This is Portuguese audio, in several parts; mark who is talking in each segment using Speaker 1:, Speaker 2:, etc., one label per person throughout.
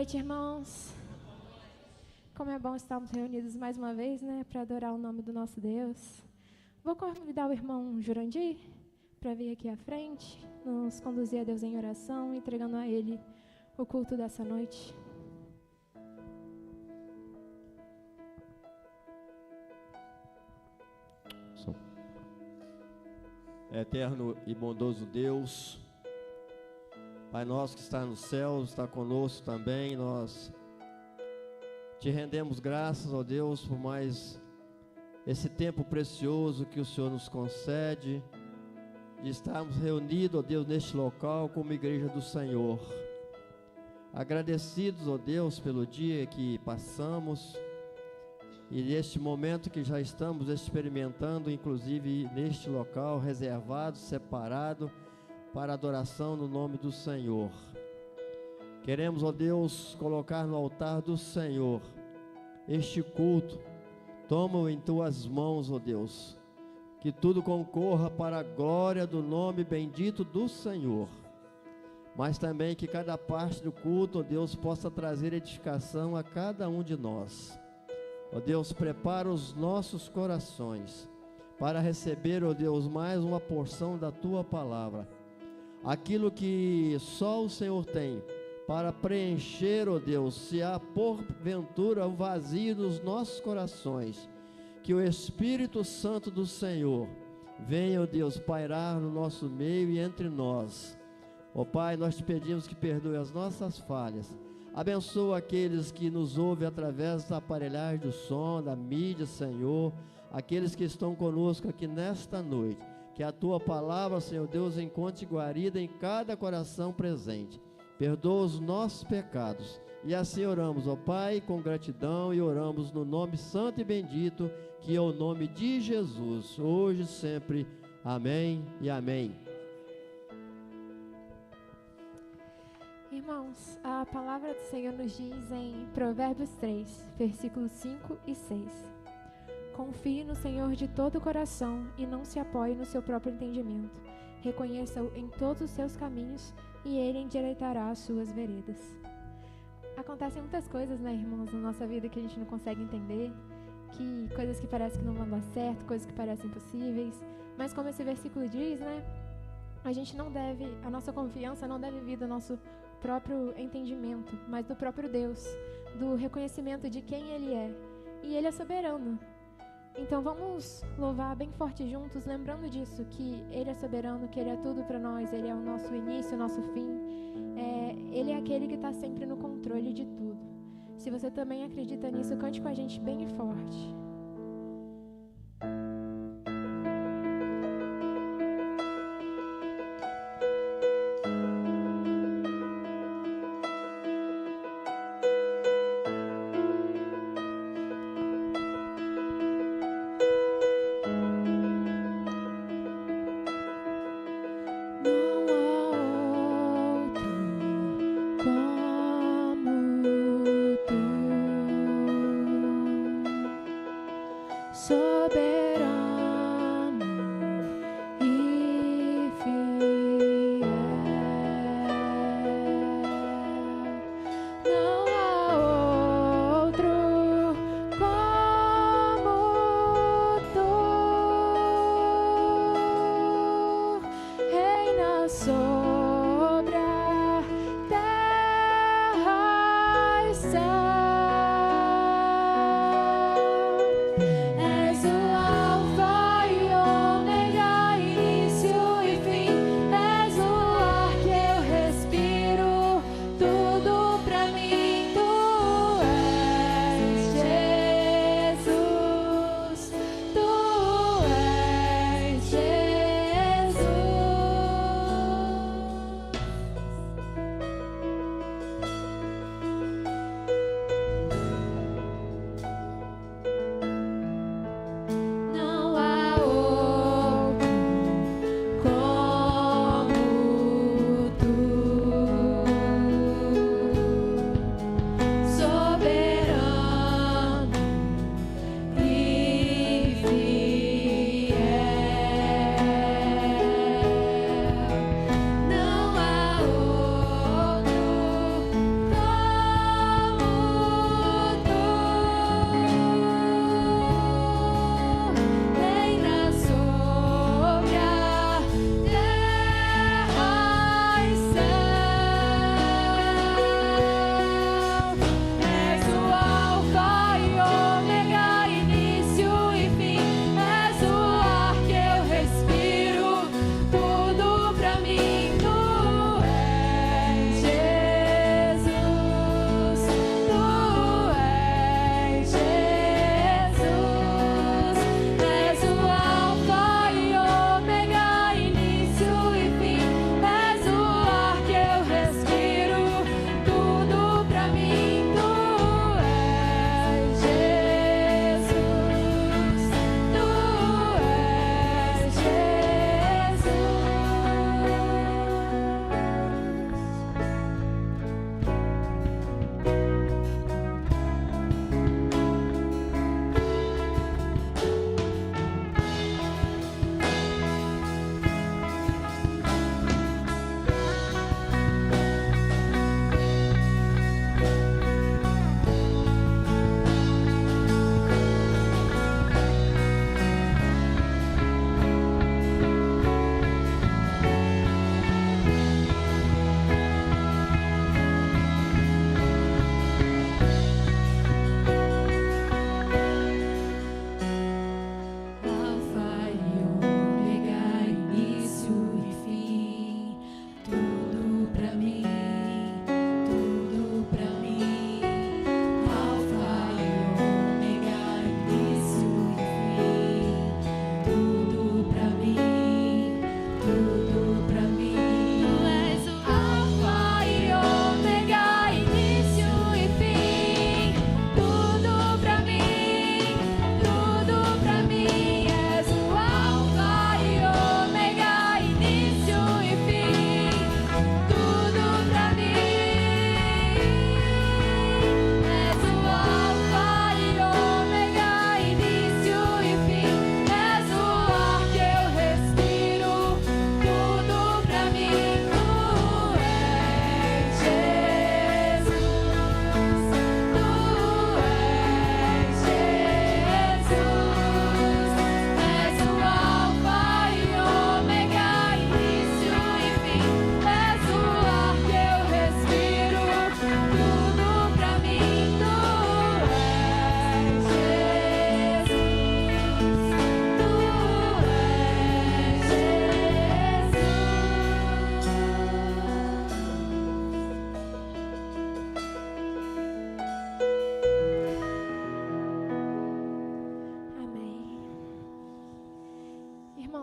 Speaker 1: noite, irmãos. Como é bom estarmos reunidos mais uma vez, né, para adorar o nome do nosso Deus. Vou convidar o irmão Jurandir para vir aqui à frente, nos conduzir a Deus em oração, entregando a Ele o culto dessa noite.
Speaker 2: Eterno e bondoso Deus, Pai nosso que está nos céus, está conosco também, nós te rendemos graças, ó Deus, por mais esse tempo precioso que o Senhor nos concede, de estarmos reunidos, ó Deus, neste local como igreja do Senhor. Agradecidos, ó Deus, pelo dia que passamos e neste momento que já estamos experimentando, inclusive neste local reservado, separado para adoração no nome do Senhor. Queremos, ó Deus, colocar no altar do Senhor este culto. Toma-o em tuas mãos, ó Deus, que tudo concorra para a glória do nome bendito do Senhor, mas também que cada parte do culto, ó Deus, possa trazer edificação a cada um de nós. Ó Deus, prepara os nossos corações para receber, ó Deus, mais uma porção da Tua Palavra. Aquilo que só o Senhor tem para preencher, ó Deus, se há porventura o vazio nos nossos corações, que o Espírito Santo do Senhor venha, ó Deus, pairar no nosso meio e entre nós. Ó Pai, nós te pedimos que perdoe as nossas falhas. Abençoa aqueles que nos ouvem através da aparelhagem do som, da mídia, Senhor. Aqueles que estão conosco aqui nesta noite. Que a Tua Palavra, Senhor Deus, encontre guarida em cada coração presente. Perdoa os nossos pecados. E assim oramos, ó Pai, com gratidão, e oramos no nome santo e bendito, que é o nome de Jesus, hoje e sempre. Amém e amém.
Speaker 1: Irmãos, a palavra do Senhor nos diz em Provérbios 3, versículos 5 e 6. Confie no Senhor de todo o coração e não se apoie no seu próprio entendimento. Reconheça-o em todos os seus caminhos e Ele endireitará as suas veredas. Acontecem muitas coisas, né, irmãos, na nossa vida que a gente não consegue entender, que coisas que parecem que não vão dar certo, coisas que parecem impossíveis, mas como esse versículo diz, né, a nossa confiança não deve vir do nosso próprio entendimento, mas do próprio Deus, do reconhecimento de quem Ele é. E Ele é soberano. Então vamos louvar bem forte juntos, lembrando disso, que Ele é soberano, que Ele é tudo para nós, Ele é o nosso início, o nosso fim. Ele é aquele que está sempre no controle de tudo. Se você também acredita nisso, cante com a gente bem forte.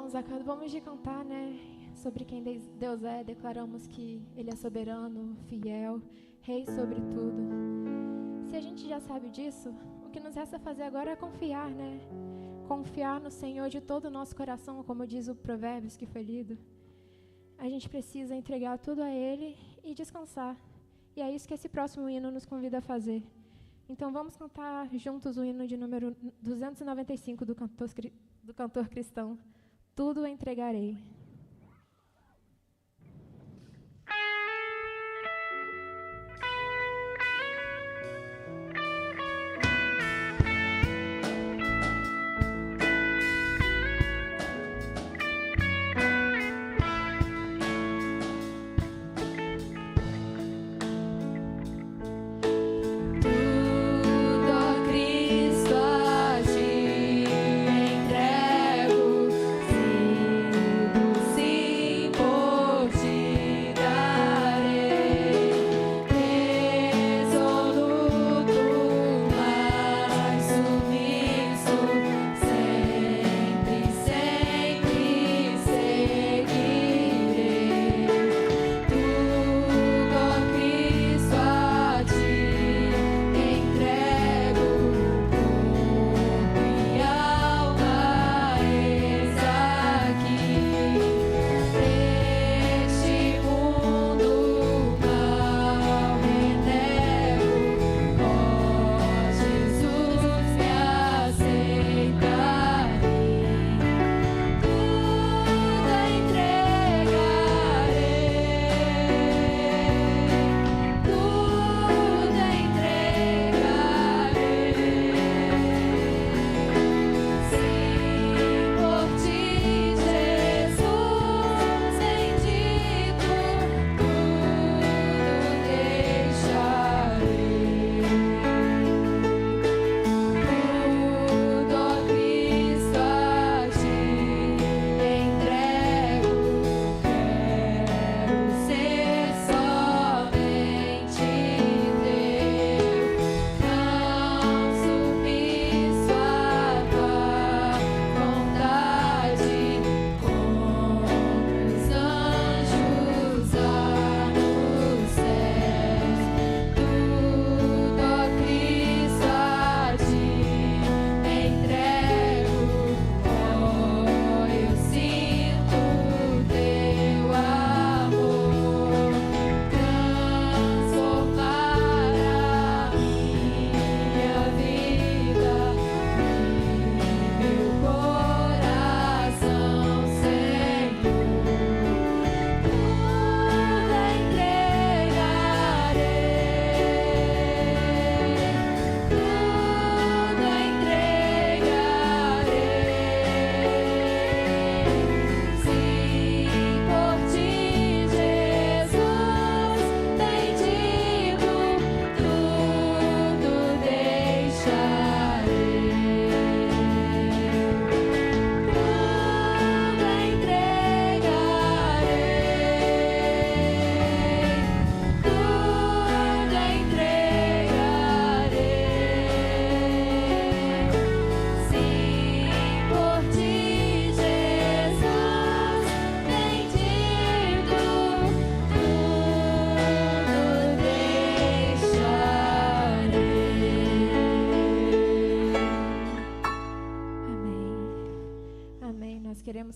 Speaker 1: Irmãos, acabamos de cantar, né, sobre quem Deus é, declaramos que Ele é soberano, fiel, Rei sobre tudo. Se a gente já sabe disso, o que nos resta fazer agora é confiar, né? Confiar no Senhor de todo o nosso coração, como diz o Provérbios que foi lido. A gente precisa entregar tudo a Ele e descansar. E é isso que esse próximo hino nos convida a fazer. Então vamos cantar juntos o hino de número 295 do cantor cristão. Tudo entregarei.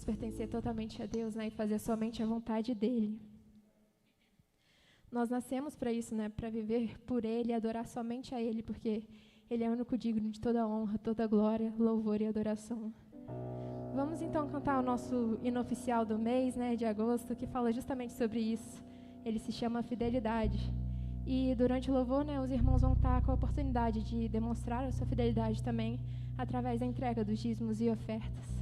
Speaker 1: Pertencer totalmente a Deus, né, e fazer somente a vontade dEle. Nós nascemos para isso, né, para viver por Ele e adorar somente a Ele, porque Ele é o único digno de toda honra, toda glória, louvor e adoração. Vamos então cantar o nosso hino oficial do mês, né, de agosto, que fala justamente sobre isso. Ele se chama Fidelidade. E durante o louvor, né, os irmãos vão estar com a oportunidade de demonstrar a sua fidelidade também através da entrega dos dízimos e ofertas.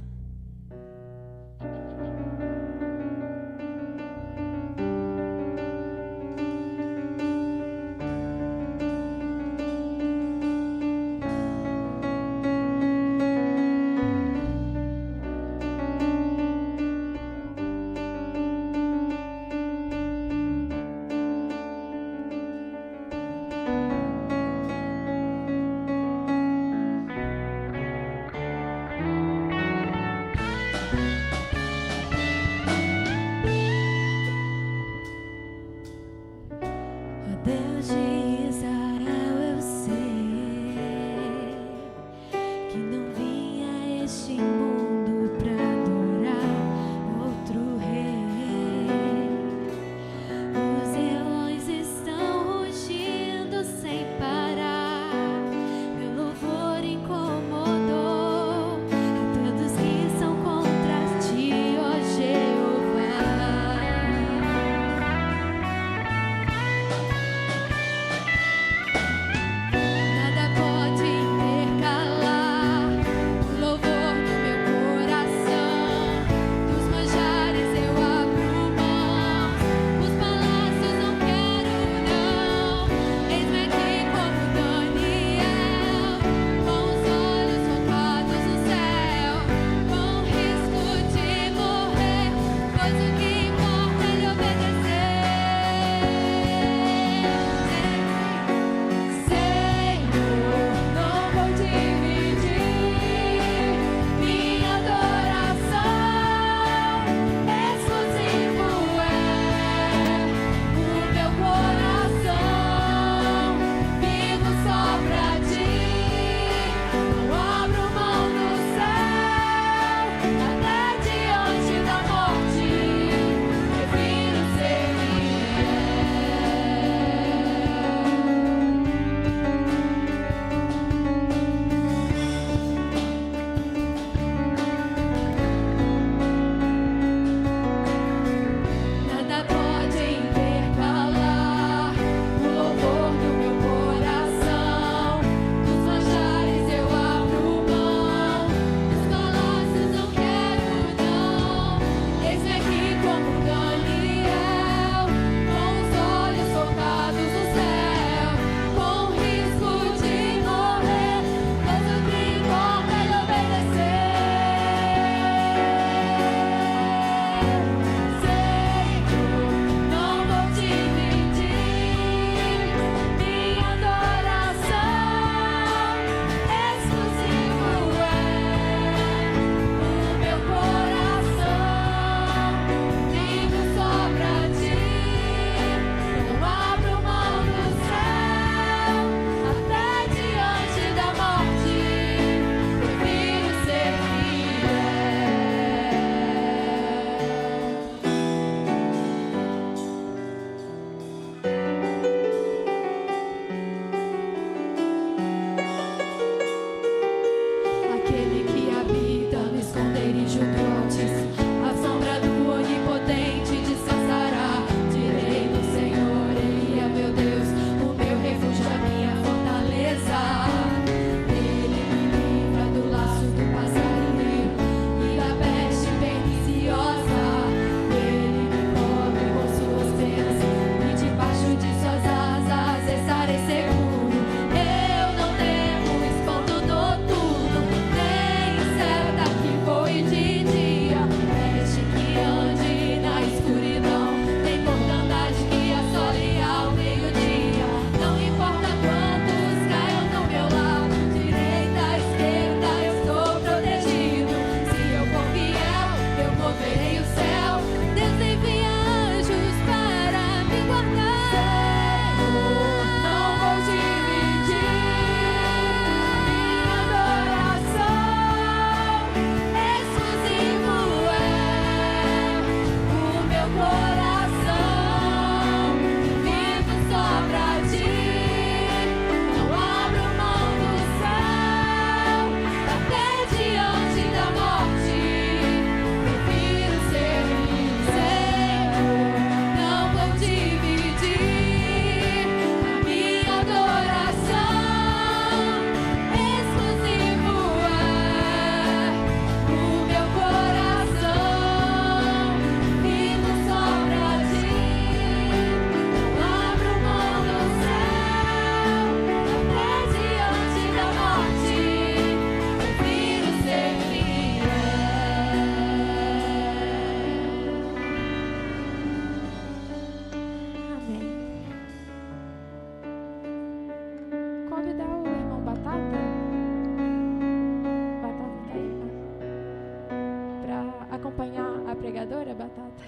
Speaker 1: pregadora, Batata?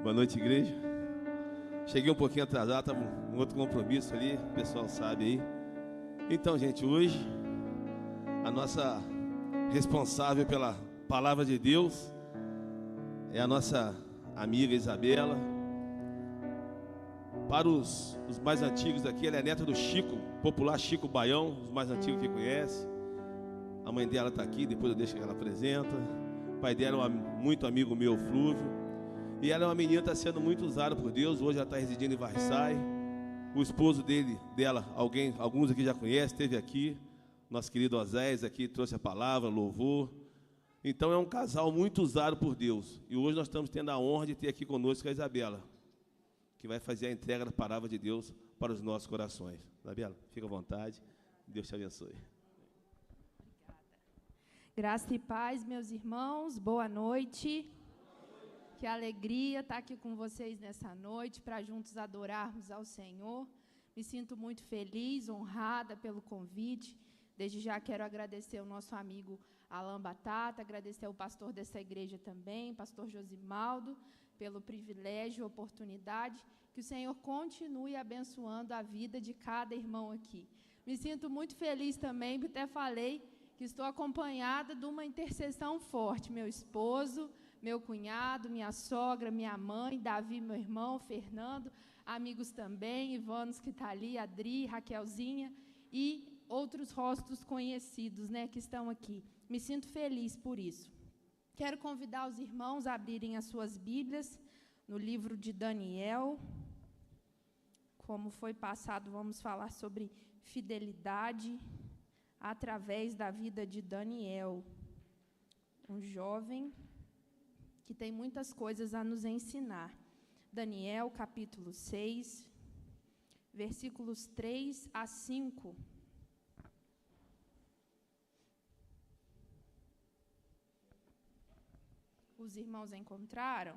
Speaker 3: Boa noite, igreja. Cheguei um pouquinho atrasado, estava um outro compromisso ali, o pessoal sabe aí. Então, gente, hoje a nossa responsável pela palavra de Deus é a nossa amiga Isabela. Para os mais antigos aqui, ela é neta do Chico, popular Chico Baião, os mais antigos que conhecem. A mãe dela está aqui, depois eu deixo que ela apresenta. O pai dela é muito amigo meu, Flúvio. E ela é uma menina que está sendo muito usada por Deus. Hoje ela está residindo em Varsailles. O esposo dela, alguns aqui já conhecem, esteve aqui. Nosso querido Oséias aqui trouxe a palavra, louvor. Então é um casal muito usado por Deus. E hoje nós estamos tendo a honra de ter aqui conosco a Isabela, que vai fazer a entrega da palavra de Deus para os nossos corações. Isabela, fica à vontade. Deus te abençoe.
Speaker 4: Graça e paz, meus irmãos. Boa noite. Que alegria estar aqui com vocês nessa noite para juntos adorarmos ao Senhor. Me sinto muito feliz, honrada pelo convite. Desde já quero agradecer ao nosso amigo Alan Batata, agradecer ao pastor dessa igreja também, pastor Josimaldo, pelo privilégio e oportunidade. Que o Senhor continue abençoando a vida de cada irmão aqui. Me sinto muito feliz também, porque até falei que estou acompanhada de uma intercessão forte. Meu esposo, meu cunhado, minha sogra, minha mãe, Davi, meu irmão, Fernando, amigos também, Ivanos que está ali, Adri, Raquelzinha e outros rostos conhecidos, né, que estão aqui. Me sinto feliz por isso. Quero convidar os irmãos a abrirem as suas Bíblias no livro de Daniel. Como foi passado, vamos falar sobre fidelidade através da vida de Daniel, um jovem que tem muitas coisas a nos ensinar. Daniel, capítulo 6, versículos 3 a 5. Os irmãos encontraram?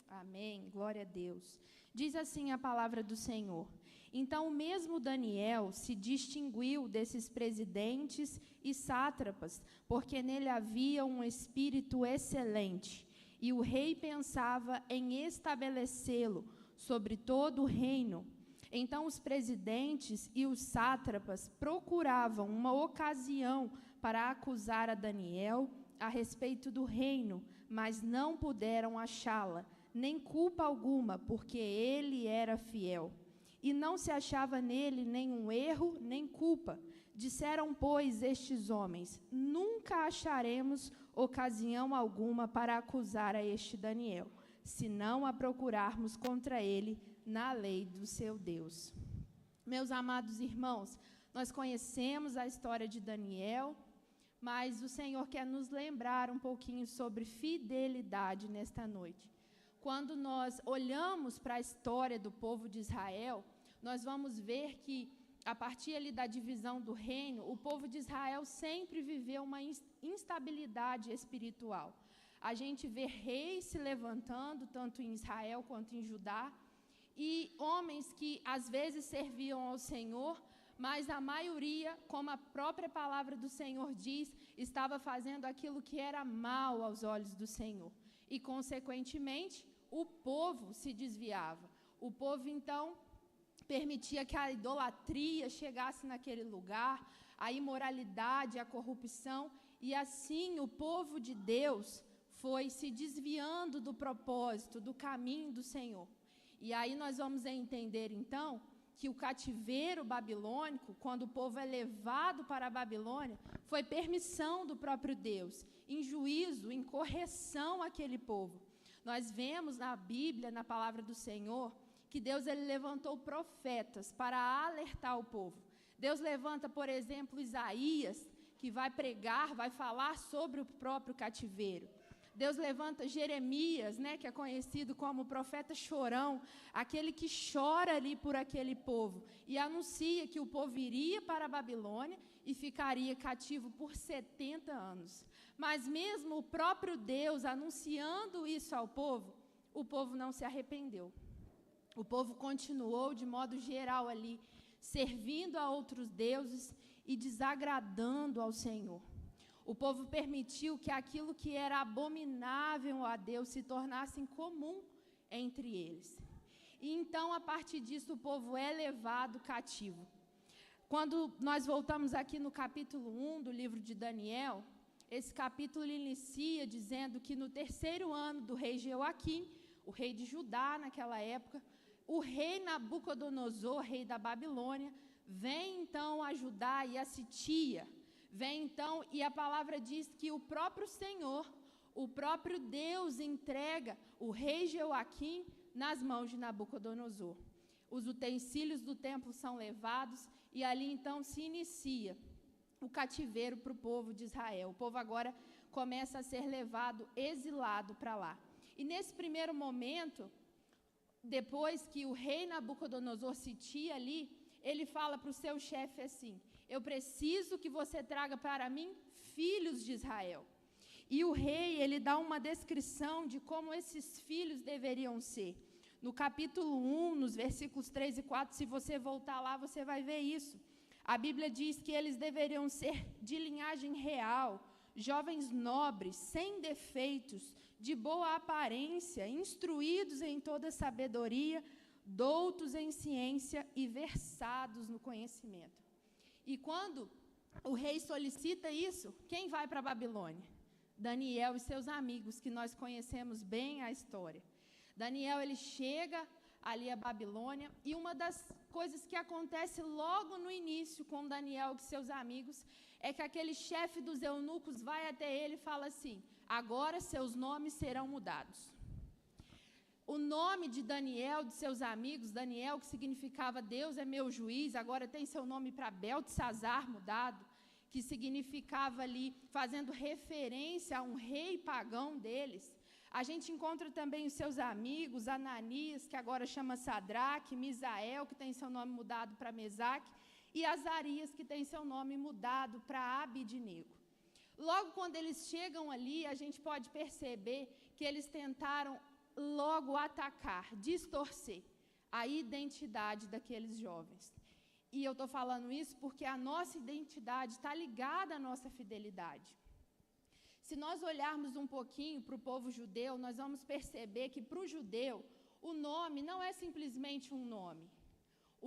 Speaker 4: Amém, glória a Deus. Diz assim a palavra do Senhor: então o mesmo Daniel se distinguiu desses presidentes e sátrapas, porque nele havia um espírito excelente, e o rei pensava em estabelecê-lo sobre todo o reino. Então os presidentes e os sátrapas procuravam uma ocasião para acusar a Daniel a respeito do reino, mas não puderam achá-la, nem culpa alguma, porque ele era fiel. E não se achava nele nenhum erro, nem culpa. Disseram, pois, estes homens: nunca acharemos ocasião alguma para acusar a este Daniel, se não a procurarmos contra ele na lei do seu Deus. Meus amados irmãos, nós conhecemos a história de Daniel, mas o Senhor quer nos lembrar um pouquinho sobre fidelidade nesta noite. Quando nós olhamos para a história do povo de Israel, nós vamos ver que, a partir ali da divisão do reino, o povo de Israel sempre viveu uma instabilidade espiritual. A gente vê reis se levantando, tanto em Israel quanto em Judá, e homens que às vezes serviam ao Senhor, mas a maioria, como a própria palavra do Senhor diz, estava fazendo aquilo que era mal aos olhos do Senhor. E, consequentemente, o povo se desviava. O povo, então, permitia que a idolatria chegasse naquele lugar, a imoralidade, a corrupção, e assim o povo de Deus foi se desviando do propósito, do caminho do Senhor. E aí nós vamos entender, então, que o cativeiro babilônico, quando o povo é levado para a Babilônia, foi permissão do próprio Deus, em juízo, em correção àquele povo. Nós vemos na Bíblia, na palavra do Senhor, que Deus ele levantou profetas para alertar o povo. Deus levanta, por exemplo, Isaías, que vai pregar, vai falar sobre o próprio cativeiro. Deus levanta Jeremias, né, que é conhecido como o profeta chorão, aquele que chora ali por aquele povo, e anuncia que o povo iria para a Babilônia e ficaria cativo por 70 anos. Mas mesmo o próprio Deus anunciando isso ao povo, o povo não se arrependeu. O povo continuou de modo geral ali, servindo a outros deuses e desagradando ao Senhor. O povo permitiu que aquilo que era abominável a Deus se tornasse comum entre eles. E então, a partir disso, o povo é levado cativo. Quando nós voltamos aqui no capítulo 1 do livro de Daniel, esse capítulo inicia dizendo que no 3º ano do rei Jeoaquim, o rei de Judá naquela época, o rei Nabucodonosor, rei da Babilônia, vem então a Judá e a sitia. Vem então, e a palavra diz que o próprio Senhor, o próprio Deus entrega o rei Jeoaquim nas mãos de Nabucodonosor. Os utensílios do templo são levados e ali então se inicia o cativeiro para o povo de Israel. O povo agora começa a ser levado, exilado para lá. E nesse primeiro momento, depois que o rei Nabucodonosor sitia ali, ele fala para o seu chefe assim: eu preciso que você traga para mim filhos de Israel. E o rei, ele dá uma descrição de como esses filhos deveriam ser. No capítulo 1, nos versículos 3 e 4, se você voltar lá, você vai ver isso. A Bíblia diz que eles deveriam ser de linhagem real, jovens nobres, sem defeitos, de boa aparência, instruídos em toda sabedoria, doutos em ciência e versados no conhecimento. E quando o rei solicita isso, quem vai para a Babilônia? Daniel e seus amigos, que nós conhecemos bem a história. Daniel, ele chega ali à Babilônia, e uma das coisas que acontece logo no início com Daniel e seus amigos é que aquele chefe dos eunucos vai até ele e fala assim: agora seus nomes serão mudados. O nome de Daniel, de seus amigos, Daniel, que significava Deus é meu juiz, agora tem seu nome para Beltesazar mudado, que significava ali, fazendo referência a um rei pagão deles. A gente encontra também os seus amigos, Ananias, que agora chama Sadraque, Misael, que tem seu nome mudado para Mesaque, e Azarias, que tem seu nome mudado para Abidnego. Logo quando eles chegam ali, a gente pode perceber que eles tentaram logo atacar, distorcer a identidade daqueles jovens. E eu estou falando isso porque a nossa identidade está ligada à nossa fidelidade. Se nós olharmos um pouquinho para o povo judeu, nós vamos perceber que para o judeu, o nome não é simplesmente um nome.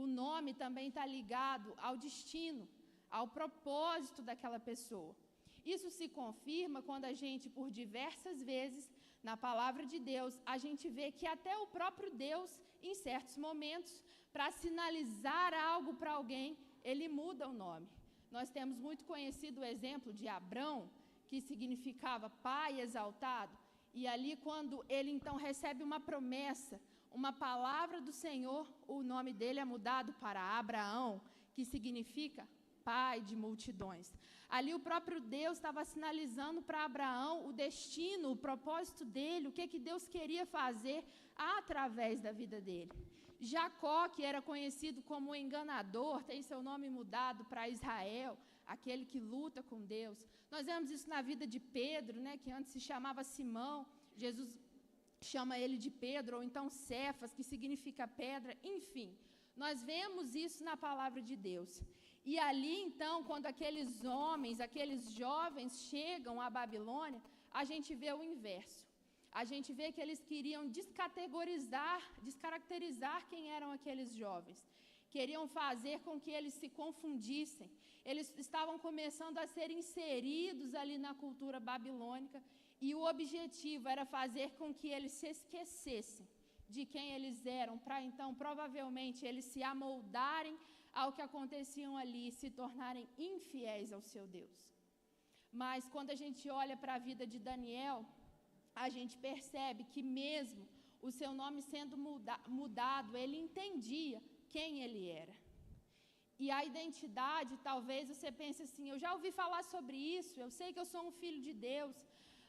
Speaker 4: O nome também está ligado ao destino, ao propósito daquela pessoa. Isso se confirma quando a gente, por diversas vezes, na palavra de Deus, a gente vê que até o próprio Deus, em certos momentos, para sinalizar algo para alguém, ele muda o nome. Nós temos muito conhecido o exemplo de Abrão, que significava pai exaltado, e ali quando ele então recebe uma promessa, uma palavra do Senhor, o nome dele é mudado para Abraão, que significa pai de multidões. Ali o próprio Deus estava sinalizando para Abraão o destino, o propósito dele, o que Deus queria fazer através da vida dele. Jacó, que era conhecido como o enganador, tem seu nome mudado para Israel, aquele que luta com Deus. Nós vemos isso na vida de Pedro, né, que antes se chamava Simão, Jesus chama ele de Pedro, ou então Cefas, que significa pedra, enfim. Nós vemos isso na palavra de Deus. E ali, então, quando aqueles homens, aqueles jovens chegam à Babilônia, a gente vê o inverso. A gente vê que eles queriam descaracterizar quem eram aqueles jovens. Queriam fazer com que eles se confundissem. Eles estavam começando a ser inseridos ali na cultura babilônica, e o objetivo era fazer com que eles se esquecessem de quem eles eram, para então, provavelmente, eles se amoldarem ao que aconteciam ali e se tornarem infiéis ao seu Deus. Mas quando a gente olha para a vida de Daniel, a gente percebe que mesmo o seu nome sendo mudado, ele entendia quem ele era. E a identidade, talvez você pense assim, eu já ouvi falar sobre isso, eu sei que eu sou um filho de Deus,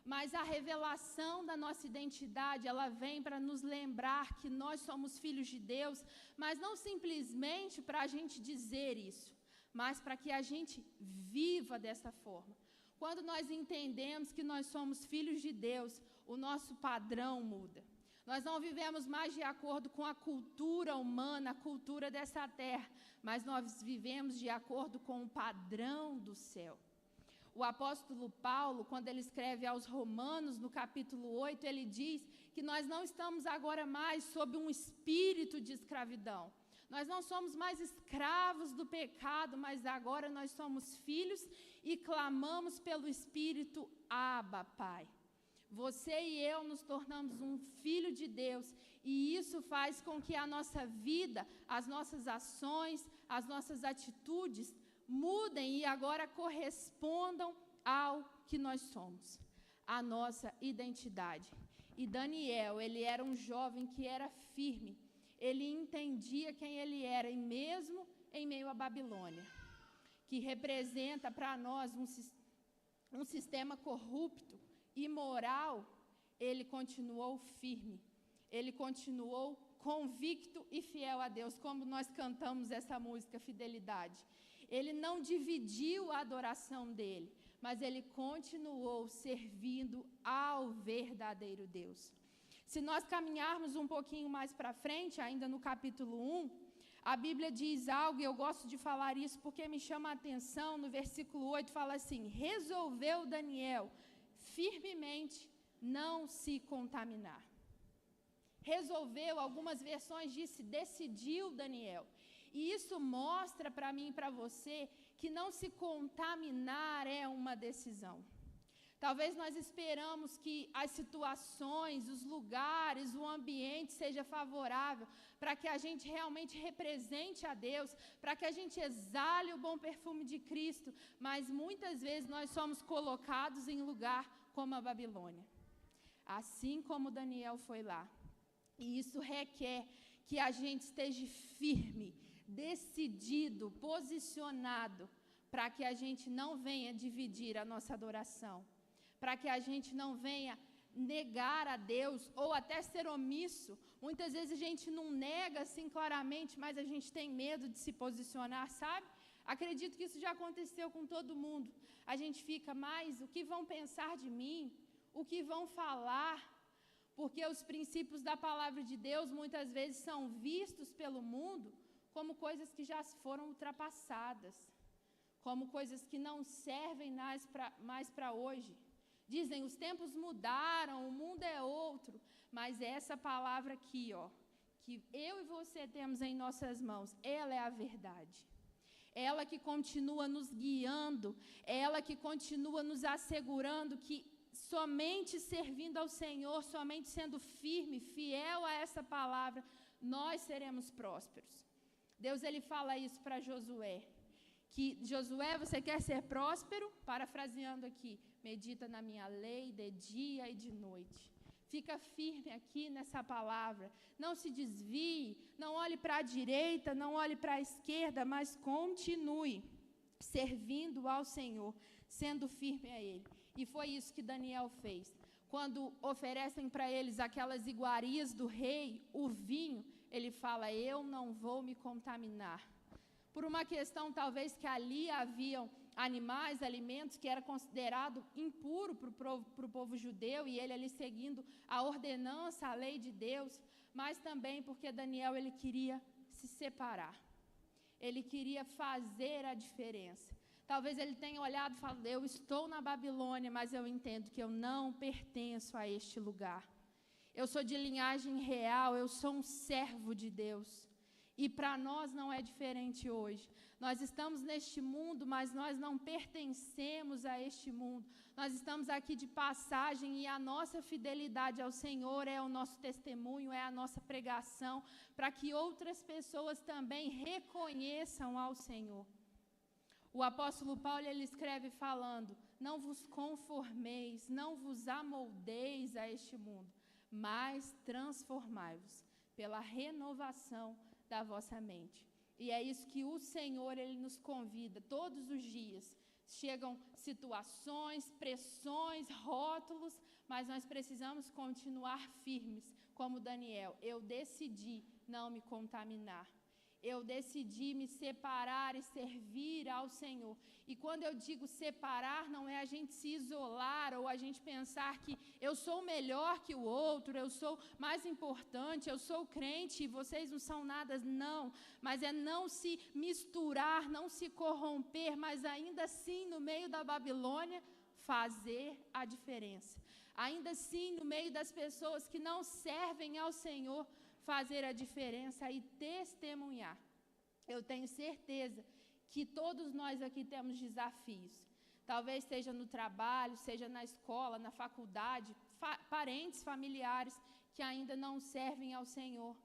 Speaker 4: mas a revelação da nossa identidade, ela vem para nos lembrar que nós somos filhos de Deus, mas não simplesmente para a gente dizer isso, mas para que a gente viva dessa forma. Quando nós entendemos que nós somos filhos de Deus, o nosso padrão muda. Nós não vivemos mais de acordo com a cultura humana, a cultura dessa terra, mas nós vivemos de acordo com o padrão do céu. O apóstolo Paulo, quando ele escreve aos Romanos, no capítulo 8, ele diz que nós não estamos agora mais sob um espírito de escravidão. Nós não somos mais escravos do pecado, mas agora nós somos filhos e clamamos pelo Espírito, Abba, Pai. Você e eu nos tornamos um filho de Deus, e isso faz com que a nossa vida, as nossas ações, as nossas atitudes mudem e agora correspondam ao que nós somos, a nossa identidade. E Daniel, ele era um jovem que era firme, ele entendia quem ele era, e mesmo em meio à Babilônia, que representa para nós um sistema corrupto, imoral, ele continuou firme, ele continuou convicto e fiel a Deus, como nós cantamos essa música, Fidelidade. Ele não dividiu a adoração dele, mas ele continuou servindo ao verdadeiro Deus. Se nós caminharmos um pouquinho mais para frente, ainda no capítulo 1, a Bíblia diz algo, e eu gosto de falar isso porque me chama a atenção, no versículo 8 fala assim: resolveu Daniel firmemente não se contaminar. Resolveu, algumas versões disse, decidiu Daniel. E isso mostra para mim e para você que não se contaminar é uma decisão. Talvez nós esperamos que as situações, os lugares, o ambiente seja favorável para que a gente realmente represente a Deus, para que a gente exale o bom perfume de Cristo, mas muitas vezes nós somos colocados em lugar como a Babilônia, assim como Daniel foi lá. E isso requer que a gente esteja firme, decidido, posicionado, para que a gente não venha dividir a nossa adoração, para que a gente não venha negar a Deus ou até ser omisso. Muitas vezes a gente não nega assim claramente, mas a gente tem medo de se posicionar, sabe? Acredito que isso já aconteceu com todo mundo. A gente fica, mas o que vão pensar de mim? O que vão falar? Porque os princípios da palavra de Deus muitas vezes são vistos pelo mundo como coisas que já foram ultrapassadas, como coisas que não servem mais para hoje. Dizem, os tempos mudaram, o mundo é outro, mas essa palavra aqui, ó, que eu e você temos em nossas mãos, ela é a verdade. Ela que continua nos guiando, ela que continua nos assegurando que somente servindo ao Senhor, somente sendo firme, fiel a essa palavra, nós seremos prósperos. Deus, ele fala isso para Josué, que Josué, você quer ser próspero? Parafraseando aqui, medita na minha lei de dia e de noite. Fica firme aqui nessa palavra, não se desvie, não olhe para a direita, não olhe para a esquerda, mas continue servindo ao Senhor, sendo firme a Ele. E foi isso que Daniel fez. Quando oferecem para eles aquelas iguarias do rei, o vinho, ele fala, eu não vou me contaminar. Por uma questão talvez que ali haviam animais, alimentos que era considerado impuro para o povo judeu, e ele ali seguindo a ordenança, a lei de Deus, mas também porque Daniel ele queria se separar, ele queria fazer a diferença. Talvez ele tenha olhado e falado, eu estou na Babilônia, mas eu entendo que eu não pertenço a este lugar. Eu sou de linhagem real, eu sou um servo de Deus. E para nós não é diferente hoje. Nós estamos neste mundo, mas nós não pertencemos a este mundo. Nós estamos aqui de passagem e a nossa fidelidade ao Senhor é o nosso testemunho, é a nossa pregação, para que outras pessoas também reconheçam ao Senhor. O apóstolo Paulo, ele escreve falando, não vos conformeis, não vos amoldeis a este mundo, mas transformai-vos pela renovação da vossa mente. E é isso que o Senhor, ele nos convida todos os dias. chegam situações, pressões, rótulos, mas nós precisamos continuar firmes, como Daniel. Eu decidi não me contaminar. Eu decidi me separar e servir ao Senhor. E quando eu digo separar, não é a gente se isolar ou a gente pensar que eu sou melhor que o outro, eu sou mais importante, eu sou crente e vocês não são nada, não. Mas é não se misturar, não se corromper, mas ainda assim, no meio da Babilônia, fazer a diferença. Ainda assim, no meio das pessoas que não servem ao Senhor, fazer a diferença e testemunhar. Eu tenho certeza que todos nós aqui temos desafios. Talvez seja no trabalho, seja na escola, na faculdade, parentes, familiares que ainda não servem ao Senhor.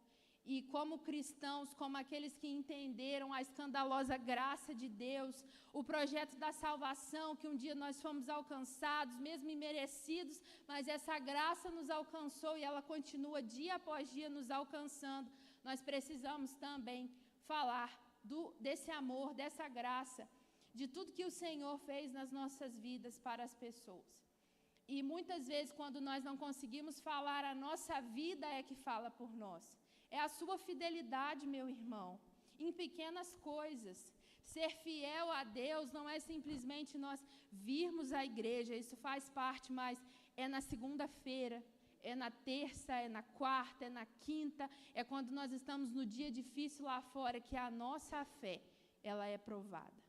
Speaker 4: E como cristãos, como aqueles que entenderam a escandalosa graça de Deus, o projeto da salvação, que um dia nós fomos alcançados, mesmo imerecidos, mas essa graça nos alcançou e ela continua dia após dia nos alcançando. Nós precisamos também falar desse amor, dessa graça, de tudo que o Senhor fez nas nossas vidas para as pessoas. E muitas vezes, quando nós não conseguimos falar, a nossa vida é que fala por nós. É a sua fidelidade, meu irmão, em pequenas coisas. Ser fiel a Deus não é simplesmente nós virmos à igreja, isso faz parte, mas é na segunda-feira, é na terça, é na quarta, é na quinta, é quando nós estamos no dia difícil lá fora que a nossa fé, ela é provada.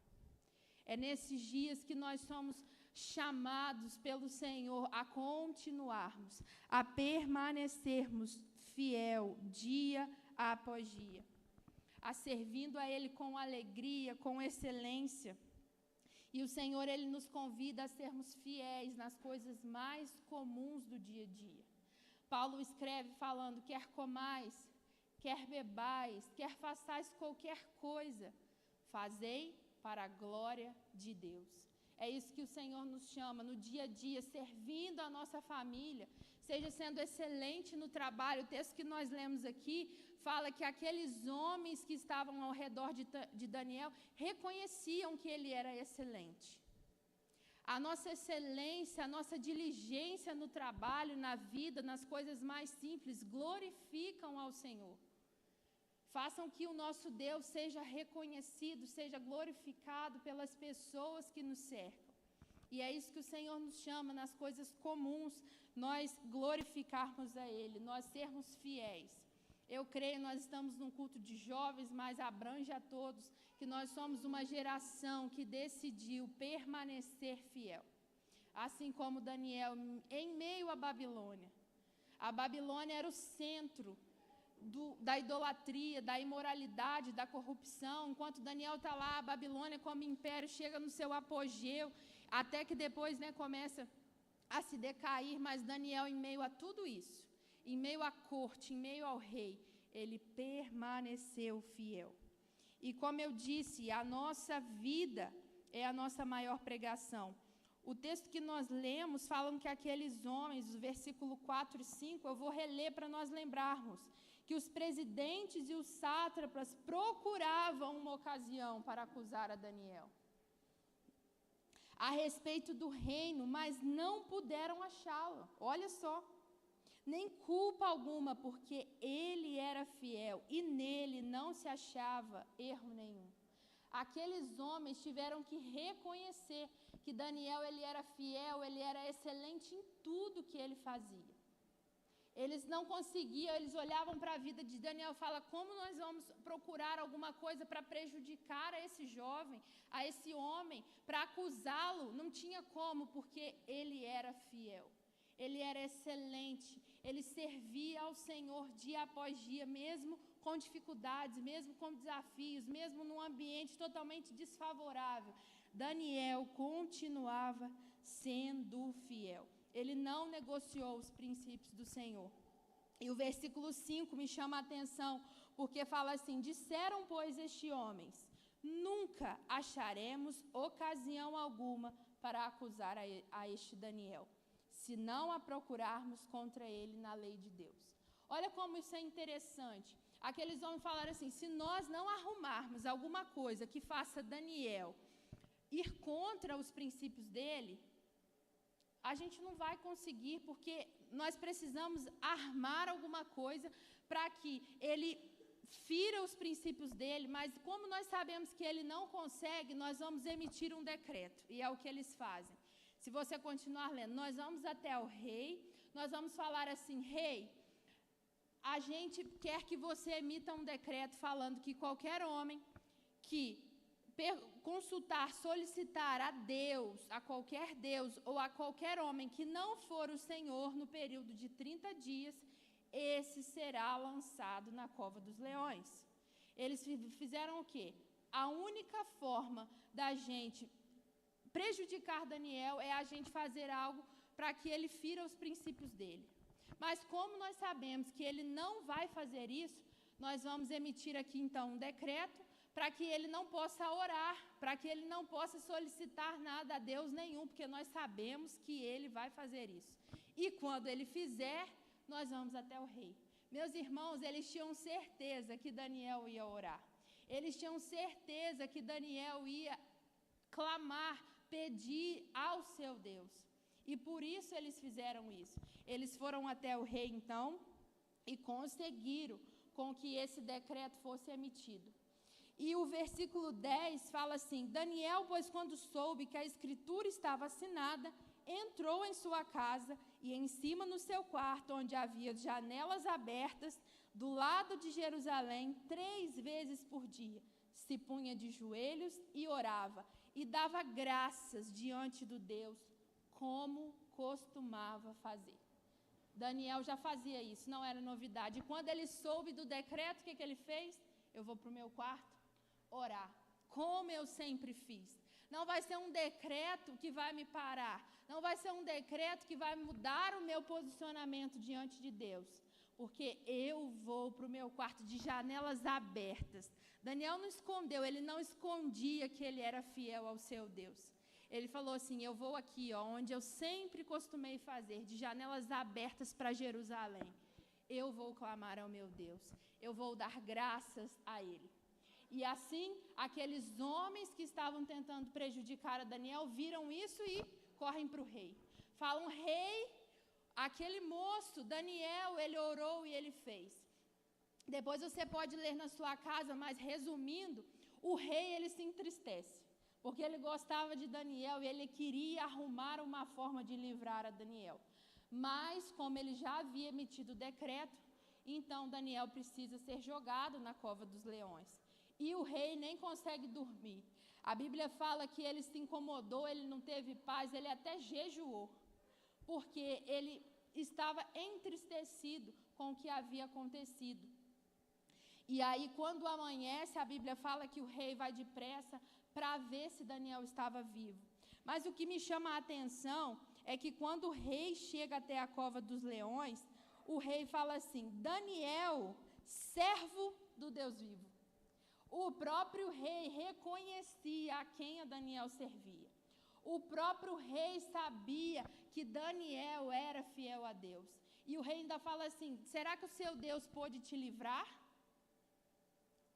Speaker 4: É nesses dias que nós somos chamados pelo Senhor a continuarmos, a permanecermos fiel dia após dia, a servindo a Ele com alegria, com excelência. E o Senhor, Ele nos convida a sermos fiéis nas coisas mais comuns do dia a dia. Paulo escreve falando, quer comais, quer bebais, quer façais qualquer coisa, fazei para a glória de Deus. É isso que o Senhor nos chama no dia a dia, servindo a nossa família, seja sendo excelente no trabalho. O texto que nós lemos aqui fala que aqueles homens que estavam ao redor de Daniel reconheciam que ele era excelente. A nossa excelência, a nossa diligência no trabalho, na vida, nas coisas mais simples, glorificam ao Senhor. Façam que o nosso Deus seja reconhecido, seja glorificado pelas pessoas que nos cercam. E é isso que o Senhor nos chama, nas coisas comuns, nós glorificarmos a Ele, nós sermos fiéis. Eu creio, nós estamos num culto de jovens, mas abrange a todos, que nós somos uma geração que decidiu permanecer fiel. Assim como Daniel, em meio à Babilônia. A Babilônia era o centro da idolatria, da imoralidade, da corrupção. Enquanto Daniel está lá, a Babilônia como império chega no seu apogeu, até que depois começa a se decair, mas Daniel, em meio a tudo isso, em meio à corte, em meio ao rei, ele permaneceu fiel. E como eu disse, a nossa vida é a nossa maior pregação. O texto que nós lemos falam que aqueles homens, o versículo 4 e 5, eu vou reler para nós lembrarmos, que os presidentes e os sátrapas procuravam uma ocasião para acusar a Daniel a respeito do reino, mas não puderam achá-lo. Olha só, nem culpa alguma, porque ele era fiel e nele não se achava erro nenhum. Aqueles homens tiveram que reconhecer que Daniel ele era fiel, ele era excelente em tudo que ele fazia. Eles não conseguiam, eles olhavam para a vida de Daniel e falavam, como nós vamos procurar alguma coisa para prejudicar a esse jovem, a esse homem, para acusá-lo? Não tinha como, porque ele era fiel, ele era excelente, ele servia ao Senhor dia após dia, mesmo com dificuldades, mesmo com desafios, mesmo num ambiente totalmente desfavorável. Daniel continuava sendo fiel. Ele não negociou os princípios do Senhor. E o versículo 5 me chama a atenção, porque fala assim, disseram, pois, estes homens, nunca acharemos ocasião alguma para acusar a este Daniel, se não a procurarmos contra ele na lei de Deus. Olha como isso é interessante. Aqueles homens falaram assim, se nós não arrumarmos alguma coisa que faça Daniel ir contra os princípios dele, a gente não vai conseguir, porque nós precisamos armar alguma coisa para que ele fira os princípios dele, mas como nós sabemos que ele não consegue, nós vamos emitir um decreto, e é o que eles fazem. Se você continuar lendo, nós vamos até o rei, nós vamos falar assim: rei, a gente quer que você emita um decreto falando que qualquer homem que consultar, solicitar a Deus, a qualquer Deus ou a qualquer homem que não for o Senhor no período de 30 dias, esse será lançado na cova dos leões. Eles fizeram o quê? A única forma da gente prejudicar Daniel é a gente fazer algo para que ele fira os princípios dele. Mas como nós sabemos que ele não vai fazer isso, nós vamos emitir aqui então um decreto para que ele não possa orar, para que ele não possa solicitar nada a Deus nenhum, porque nós sabemos que ele vai fazer isso. E quando ele fizer, nós vamos até o rei. Meus irmãos, eles tinham certeza que Daniel ia orar. Eles tinham certeza que Daniel ia clamar, pedir ao seu Deus. E por isso eles fizeram isso. Eles foram até o rei, então, e conseguiram com que esse decreto fosse emitido. E o versículo 10 fala assim: Daniel, pois quando soube que a escritura estava assinada, entrou em sua casa e em cima no seu quarto, onde havia janelas abertas, do lado de Jerusalém, 3 vezes por dia, se punha de joelhos e orava, e dava graças diante do Deus, como costumava fazer. Daniel já fazia isso, não era novidade. E quando ele soube do decreto, o que ele fez? Eu vou para o meu quarto orar, como eu sempre fiz. Não vai ser um decreto que vai me parar, não vai ser um decreto que vai mudar o meu posicionamento diante de Deus, porque eu vou para o meu quarto de janelas abertas. Daniel não escondeu, ele não escondia que ele era fiel ao seu Deus. Ele falou assim: eu vou aqui, onde eu sempre costumei fazer, de janelas abertas para Jerusalém. Eu vou clamar ao meu Deus, eu vou dar graças a Ele. E assim, aqueles homens que estavam tentando prejudicar a Daniel viram isso e correm para o rei. Falam: rei, aquele moço, Daniel, ele orou e ele fez. Depois você pode ler na sua casa, mas resumindo, o rei ele se entristece, porque ele gostava de Daniel e ele queria arrumar uma forma de livrar a Daniel. Mas, como ele já havia emitido o decreto, então Daniel precisa ser jogado na cova dos leões. E o rei nem consegue dormir. A Bíblia fala que ele se incomodou, ele não teve paz, ele até jejuou, porque ele estava entristecido com o que havia acontecido. E aí, quando amanhece, a Bíblia fala que o rei vai depressa para ver se Daniel estava vivo. Mas o que me chama a atenção é que quando o rei chega até a cova dos leões, o rei fala assim: Daniel, servo do Deus vivo. O próprio rei reconhecia a quem a Daniel servia. O próprio rei sabia que Daniel era fiel a Deus. E o rei ainda fala assim: será que o seu Deus pôde te livrar?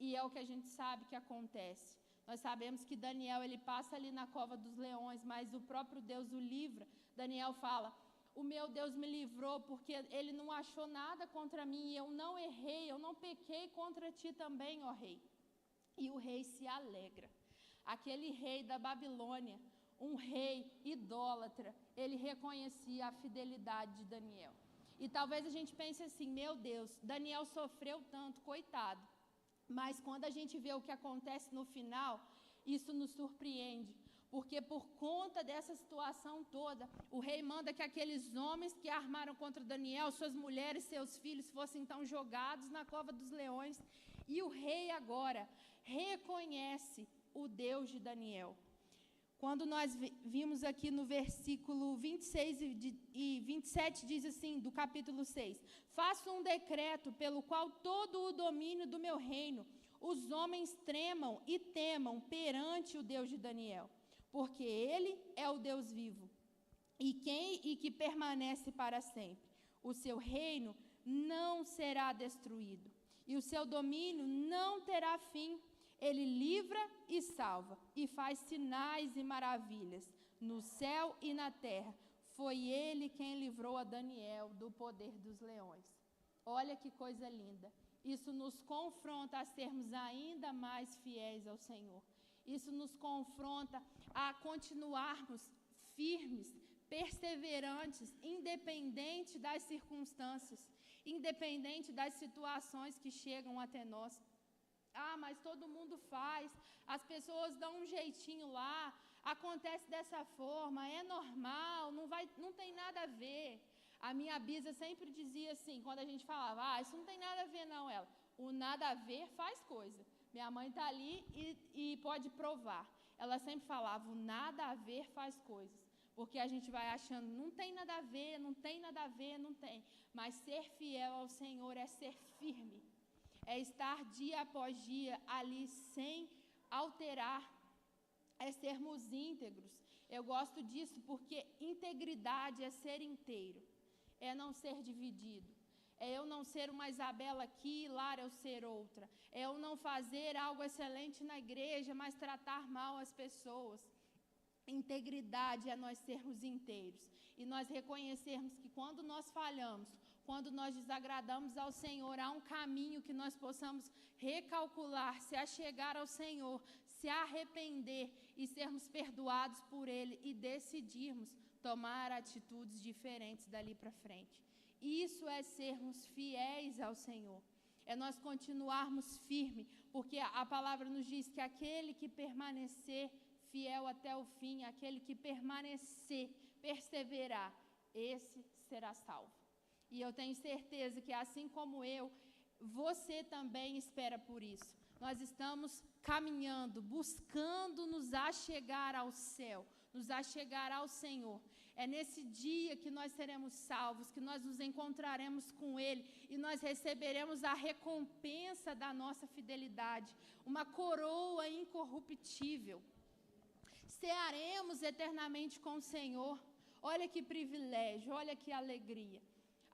Speaker 4: E é o que a gente sabe que acontece. Nós sabemos que Daniel ele passa ali na cova dos leões, mas o próprio Deus o livra. Daniel fala: o meu Deus me livrou porque ele não achou nada contra mim, eu não errei, eu não pequei contra ti também, ó rei. E o rei se alegra. Aquele rei da Babilônia, um rei idólatra, ele reconhecia a fidelidade de Daniel. E talvez a gente pense assim: meu Deus, Daniel sofreu tanto, coitado. Mas quando a gente vê o que acontece no final, isso nos surpreende. Porque por conta dessa situação toda, o rei manda que aqueles homens que armaram contra Daniel, suas mulheres, seus filhos, fossem então jogados na cova dos leões. E o rei agora reconhece o Deus de Daniel. Quando nós vimos aqui no versículo 26 e 27, diz assim, do capítulo 6: faço um decreto pelo qual todo o domínio do meu reino, os homens tremam e temam perante o Deus de Daniel, porque ele é o Deus vivo e que permanece para sempre. O seu reino não será destruído e o seu domínio não terá fim. Ele livra e salva, e faz sinais e maravilhas no céu e na terra. Foi Ele quem livrou a Daniel do poder dos leões. Olha que coisa linda. Isso nos confronta a sermos ainda mais fiéis ao Senhor. Isso nos confronta a continuarmos firmes, perseverantes, independente das circunstâncias, independente das situações que chegam até nós. Ah, mas todo mundo faz, as pessoas dão um jeitinho lá, acontece dessa forma, é normal, não tem nada a ver. A minha bisa sempre dizia assim, quando a gente falava, isso não tem nada a ver não, ela, o nada a ver faz coisa. Minha mãe está ali e pode provar. Ela sempre falava, o nada a ver faz coisas. Porque a gente vai achando, não tem nada a ver, não tem nada a ver, não tem. Mas ser fiel ao Senhor é ser firme. É estar dia após dia ali sem alterar. É sermos íntegros. Eu gosto disso porque integridade é ser inteiro. É não ser dividido. É eu não ser uma Isabela aqui e lá eu ser outra. É eu não fazer algo excelente na igreja, mas tratar mal as pessoas. Integridade é nós sermos inteiros. E nós reconhecermos que quando nós falhamos, quando nós desagradamos ao Senhor, há um caminho que nós possamos recalcular, se achegar ao Senhor, se arrepender e sermos perdoados por Ele e decidirmos tomar atitudes diferentes dali para frente. Isso é sermos fiéis ao Senhor. É nós continuarmos firmes, porque a palavra nos diz que aquele que permanecer fiel até o fim, aquele que permanecer, perseverar, esse será salvo. E eu tenho certeza que assim como eu, você também espera por isso. Nós estamos caminhando, buscando nos achegar ao céu, nos achegar ao Senhor. É nesse dia que nós seremos salvos, que nós nos encontraremos com Ele e nós receberemos a recompensa da nossa fidelidade, uma coroa incorruptível. Cearemos eternamente com o Senhor. Olha que privilégio, olha que alegria.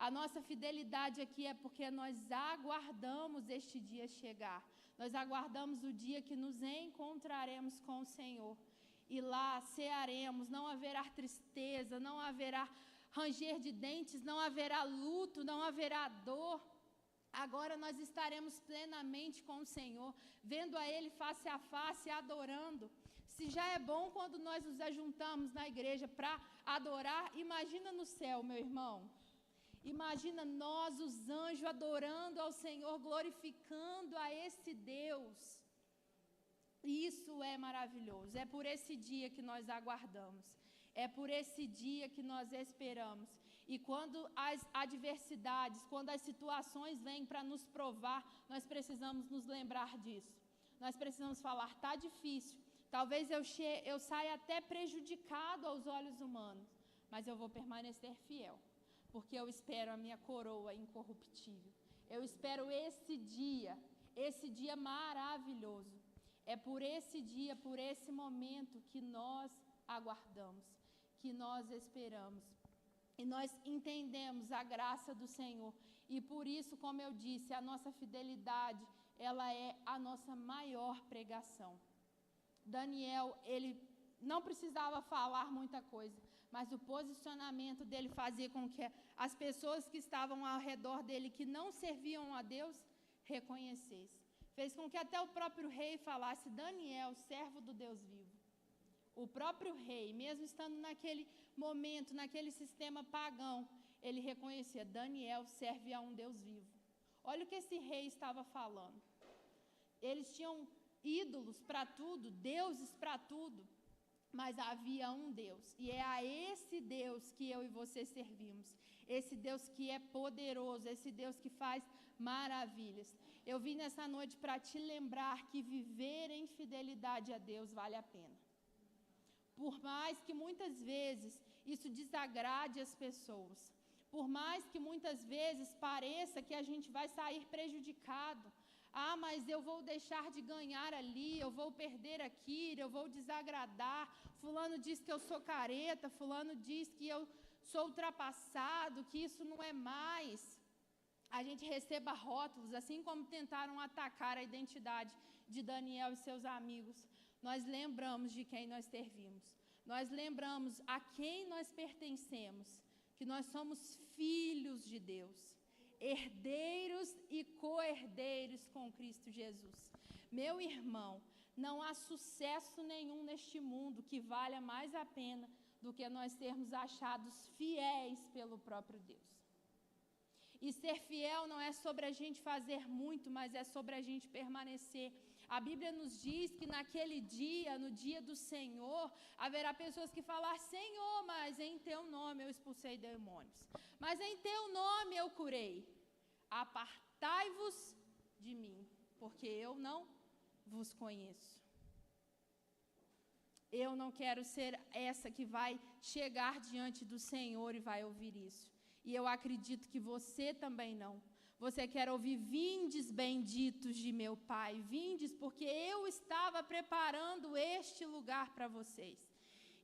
Speaker 4: A nossa fidelidade aqui é porque nós aguardamos este dia chegar. Nós aguardamos o dia que nos encontraremos com o Senhor. E lá cearemos, não haverá tristeza, não haverá ranger de dentes, não haverá luto, não haverá dor. Agora nós estaremos plenamente com o Senhor, vendo a Ele face a face, adorando. Se já é bom quando nós nos ajuntamos na igreja para adorar, imagina no céu, meu irmão. Imagina nós, os anjos, adorando ao Senhor, glorificando a esse Deus. Isso é maravilhoso. É por esse dia que nós aguardamos. É por esse dia que nós esperamos. E quando as adversidades, quando as situações vêm para nos provar, nós precisamos nos lembrar disso. Nós precisamos falar, está difícil. Talvez eu saia até prejudicado aos olhos humanos, mas eu vou permanecer fiel, porque eu espero a minha coroa incorruptível. Eu espero esse dia maravilhoso. É por esse dia, por esse momento que nós aguardamos, que nós esperamos. E nós entendemos a graça do Senhor. E por isso, como eu disse, a nossa fidelidade, ela é a nossa maior pregação. Daniel, ele não precisava falar muita coisa, mas o posicionamento dele fazia com que as pessoas que estavam ao redor dele, que não serviam a Deus, reconhecessem. Fez com que até o próprio rei falasse, Daniel, servo do Deus vivo. O próprio rei, mesmo estando naquele momento, naquele sistema pagão, ele reconhecia, Daniel serve a um Deus vivo. Olha o que esse rei estava falando. Eles tinham ídolos para tudo, deuses para tudo, mas havia um Deus, e é a esse Deus que eu e você servimos, esse Deus que é poderoso, esse Deus que faz maravilhas. Eu vim nessa noite para te lembrar que viver em fidelidade a Deus vale a pena. Por mais que muitas vezes isso desagrade as pessoas, por mais que muitas vezes pareça que a gente vai sair prejudicado, mas eu vou deixar de ganhar ali, eu vou perder aqui, eu vou desagradar, fulano diz que eu sou careta, fulano diz que eu sou ultrapassado, que isso não é mais. A gente receba rótulos, assim como tentaram atacar a identidade de Daniel e seus amigos, nós lembramos de quem nós servimos. Nós lembramos a quem nós pertencemos, que nós somos filhos de Deus, herdeiros e co-herdeiros com Cristo Jesus. Meu irmão, não há sucesso nenhum neste mundo que valha mais a pena do que nós sermos achados fiéis pelo próprio Deus. E ser fiel não é sobre a gente fazer muito, mas é sobre a gente permanecer. A Bíblia nos diz que naquele dia, no dia do Senhor, haverá pessoas que falar: Senhor, mas em teu nome eu expulsei demônios, mas em teu nome eu curei. Apartai-vos de mim, porque eu não vos conheço. Eu não quero ser essa que vai chegar diante do Senhor e vai ouvir isso. E eu acredito que você também não. Você quer ouvir: vindes benditos de meu Pai, vindes porque eu estava preparando este lugar para vocês.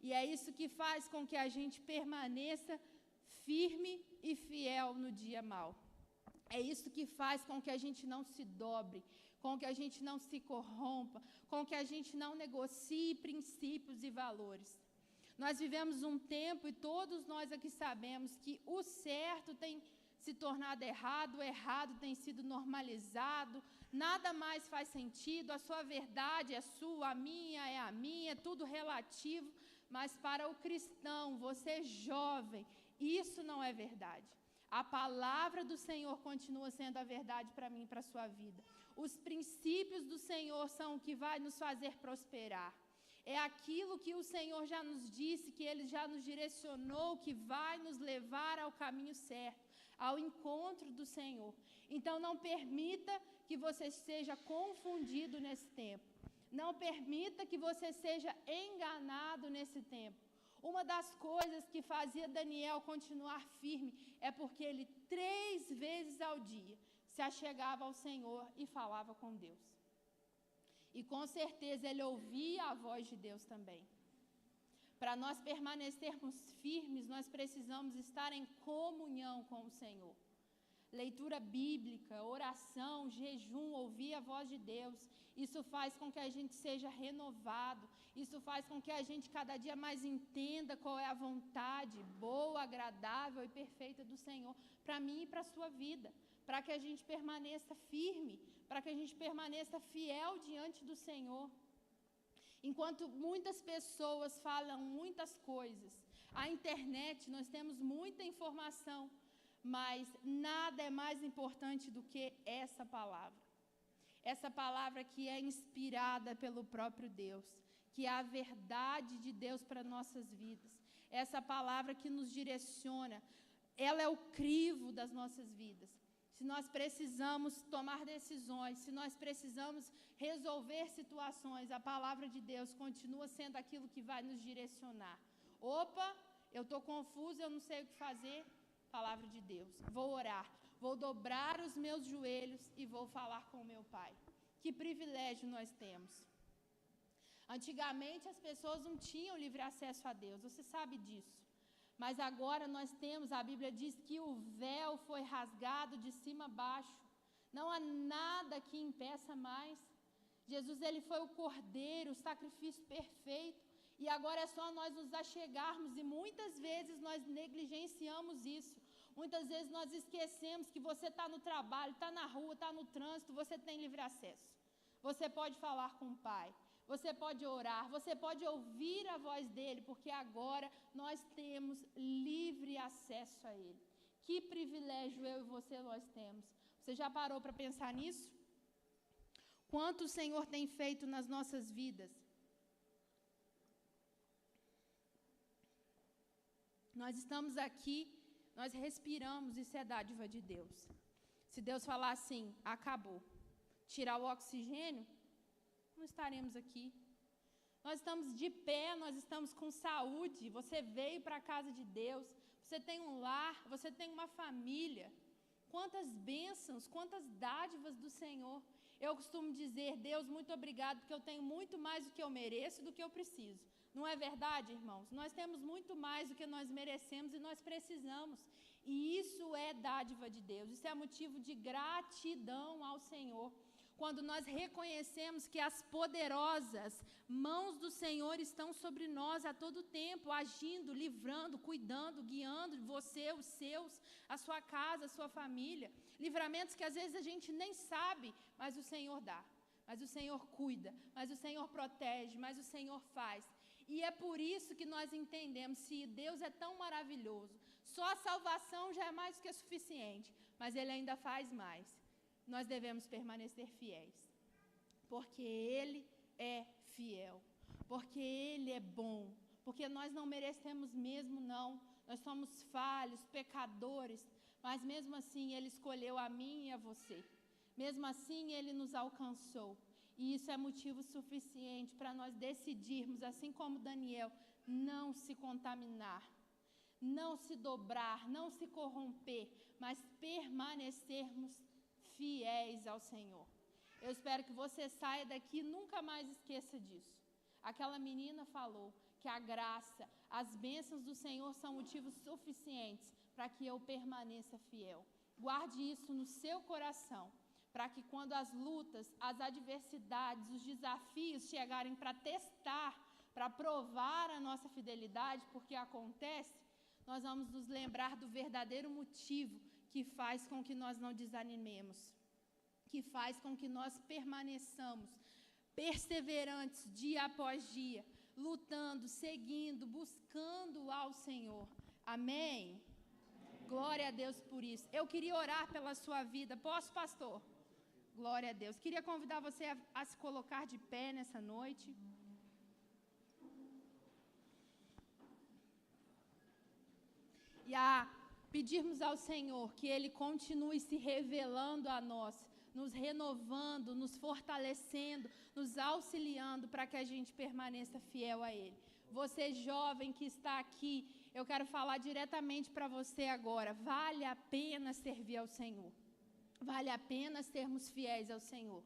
Speaker 4: E é isso que faz com que a gente permaneça firme e fiel no dia mau. É isso que faz com que a gente não se dobre, com que a gente não se corrompa, com que a gente não negocie princípios e valores. Nós vivemos um tempo, e todos nós aqui sabemos, que o certo tem se tornado errado, o errado tem sido normalizado, nada mais faz sentido, a sua verdade é sua, a minha é a minha, é tudo relativo, mas para o cristão, você jovem, isso não é verdade. A palavra do Senhor continua sendo a verdade para mim e para a sua vida. Os princípios do Senhor são o que vai nos fazer prosperar. É aquilo que o Senhor já nos disse, que Ele já nos direcionou, que vai nos levar ao caminho certo, ao encontro do Senhor. Então não permita que você seja confundido nesse tempo. Não permita que você seja enganado nesse tempo. Uma das coisas que fazia Daniel continuar firme é porque ele 3 vezes ao dia se achegava ao Senhor e falava com Deus. E com certeza ele ouvia a voz de Deus também. Para nós permanecermos firmes, nós precisamos estar em comunhão com o Senhor. Leitura bíblica, oração, jejum, ouvir a voz de Deus. Isso faz com que a gente seja renovado. Isso faz com que a gente cada dia mais entenda qual é a vontade boa, agradável e perfeita do Senhor para mim e para a sua vida. Para que a gente permaneça firme, para que a gente permaneça fiel diante do Senhor. Enquanto muitas pessoas falam muitas coisas, a internet, nós temos muita informação, mas nada é mais importante do que essa palavra. Essa palavra que é inspirada pelo próprio Deus, que é a verdade de Deus para nossas vidas. Essa palavra que nos direciona, ela é o crivo das nossas vidas. Se nós precisamos tomar decisões, se nós precisamos resolver situações, a palavra de Deus continua sendo aquilo que vai nos direcionar. Opa, eu estou confusa, eu não sei o que fazer. Palavra de Deus. Vou orar, vou dobrar os meus joelhos e vou falar com o meu Pai. Que privilégio nós temos. Antigamente as pessoas não tinham livre acesso a Deus, você sabe disso. Mas agora nós temos, a Bíblia diz que o véu foi rasgado de cima a baixo. Não há nada que impeça mais. Jesus, ele foi o cordeiro, o sacrifício perfeito. E agora é só nós nos achegarmos, e muitas vezes nós negligenciamos isso. Muitas vezes nós esquecemos que você está no trabalho, está na rua, está no trânsito, você tem livre acesso. Você pode falar com o Pai, você pode orar, você pode ouvir a voz dEle, porque agora nós temos livre acesso a Ele. Que privilégio eu e você nós temos. Você já parou para pensar nisso? Quanto o Senhor tem feito nas nossas vidas? Nós estamos aqui, nós respiramos, isso é dádiva de Deus. Se Deus falar assim, acabou, tirar o oxigênio, não estaremos aqui. Nós estamos de pé, nós estamos com saúde, você veio para a casa de Deus, você tem um lar, você tem uma família. Quantas bênçãos, quantas dádivas do Senhor. Eu costumo dizer, Deus, muito obrigado, porque eu tenho muito mais do que eu mereço do que eu preciso. Não é verdade, irmãos? Nós temos muito mais do que nós merecemos e nós precisamos. E isso é dádiva de Deus, isso é motivo de gratidão ao Senhor. quando nós reconhecemos que as poderosas mãos do Senhor estão sobre nós a todo tempo, agindo, livrando, cuidando, guiando você, os seus, a sua casa, a sua família. Livramentos que às vezes a gente nem sabe, mas o Senhor dá. Mas o Senhor cuida, mas o Senhor protege, mas o Senhor faz. E é por isso que nós entendemos, se Deus é tão maravilhoso, só a salvação já é mais do que suficiente, mas Ele ainda faz mais. Nós devemos permanecer fiéis, porque Ele é fiel, porque Ele é bom, porque nós não merecemos mesmo não, nós somos falhos, pecadores, mas mesmo assim Ele escolheu a mim e a você, mesmo assim Ele nos alcançou, e isso é motivo suficiente para nós decidirmos, assim como Daniel, não se contaminar, não se dobrar, não se corromper, mas permanecermos fiéis ao Senhor. Eu espero que você saia daqui e nunca mais esqueça disso. Aquela menina falou que a graça, as bênçãos do Senhor são motivos suficientes para que eu permaneça fiel. Guarde isso no seu coração, para que quando as lutas, as adversidades, os desafios chegarem para testar, para provar a nossa fidelidade, porque acontece, nós vamos nos lembrar do verdadeiro motivo que faz com que nós não desanimemos, que faz com que nós permaneçamos perseverantes dia após dia, lutando, seguindo, buscando ao Senhor. Amém? Glória a Deus por isso. Eu queria orar pela sua vida. Posso, pastor? Glória a Deus. Queria convidar você a se colocar de pé nessa noite. E a pedirmos ao Senhor que Ele continue se revelando a nós, nos renovando, nos fortalecendo, nos auxiliando para que a gente permaneça fiel a Ele. Você jovem que está aqui, eu quero falar diretamente para você agora. Vale a pena servir ao Senhor. Vale a pena sermos fiéis ao Senhor.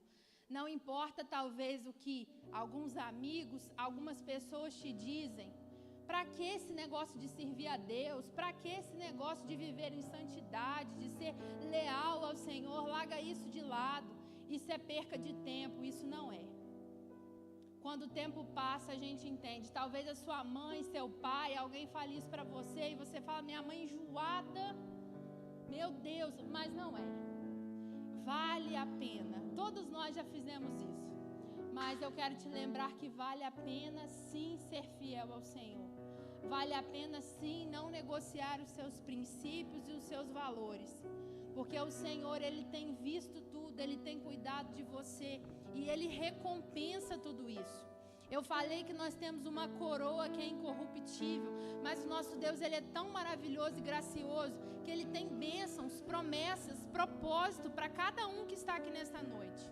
Speaker 4: Não importa talvez o que alguns amigos, algumas pessoas te dizem. Para que esse negócio de servir a Deus? Para que esse negócio de viver em santidade, de ser leal ao Senhor? Larga isso de lado. Isso é perca de tempo, isso não é. Quando o tempo passa, a gente entende. Talvez a sua mãe, seu pai, alguém fale isso para você e você fala, minha mãe enjoada. Meu Deus, mas não é. Vale a pena. Todos nós já fizemos isso. Mas eu quero te lembrar que vale a pena sim ser fiel ao Senhor. Vale a pena sim não negociar os seus princípios e os seus valores. Porque o Senhor, Ele tem visto tudo, Ele tem cuidado de você e Ele recompensa tudo isso. Eu falei que nós temos uma coroa que é incorruptível, mas o nosso Deus, Ele é tão maravilhoso e gracioso que Ele tem bênçãos, promessas, propósito para cada um que está aqui nesta noite.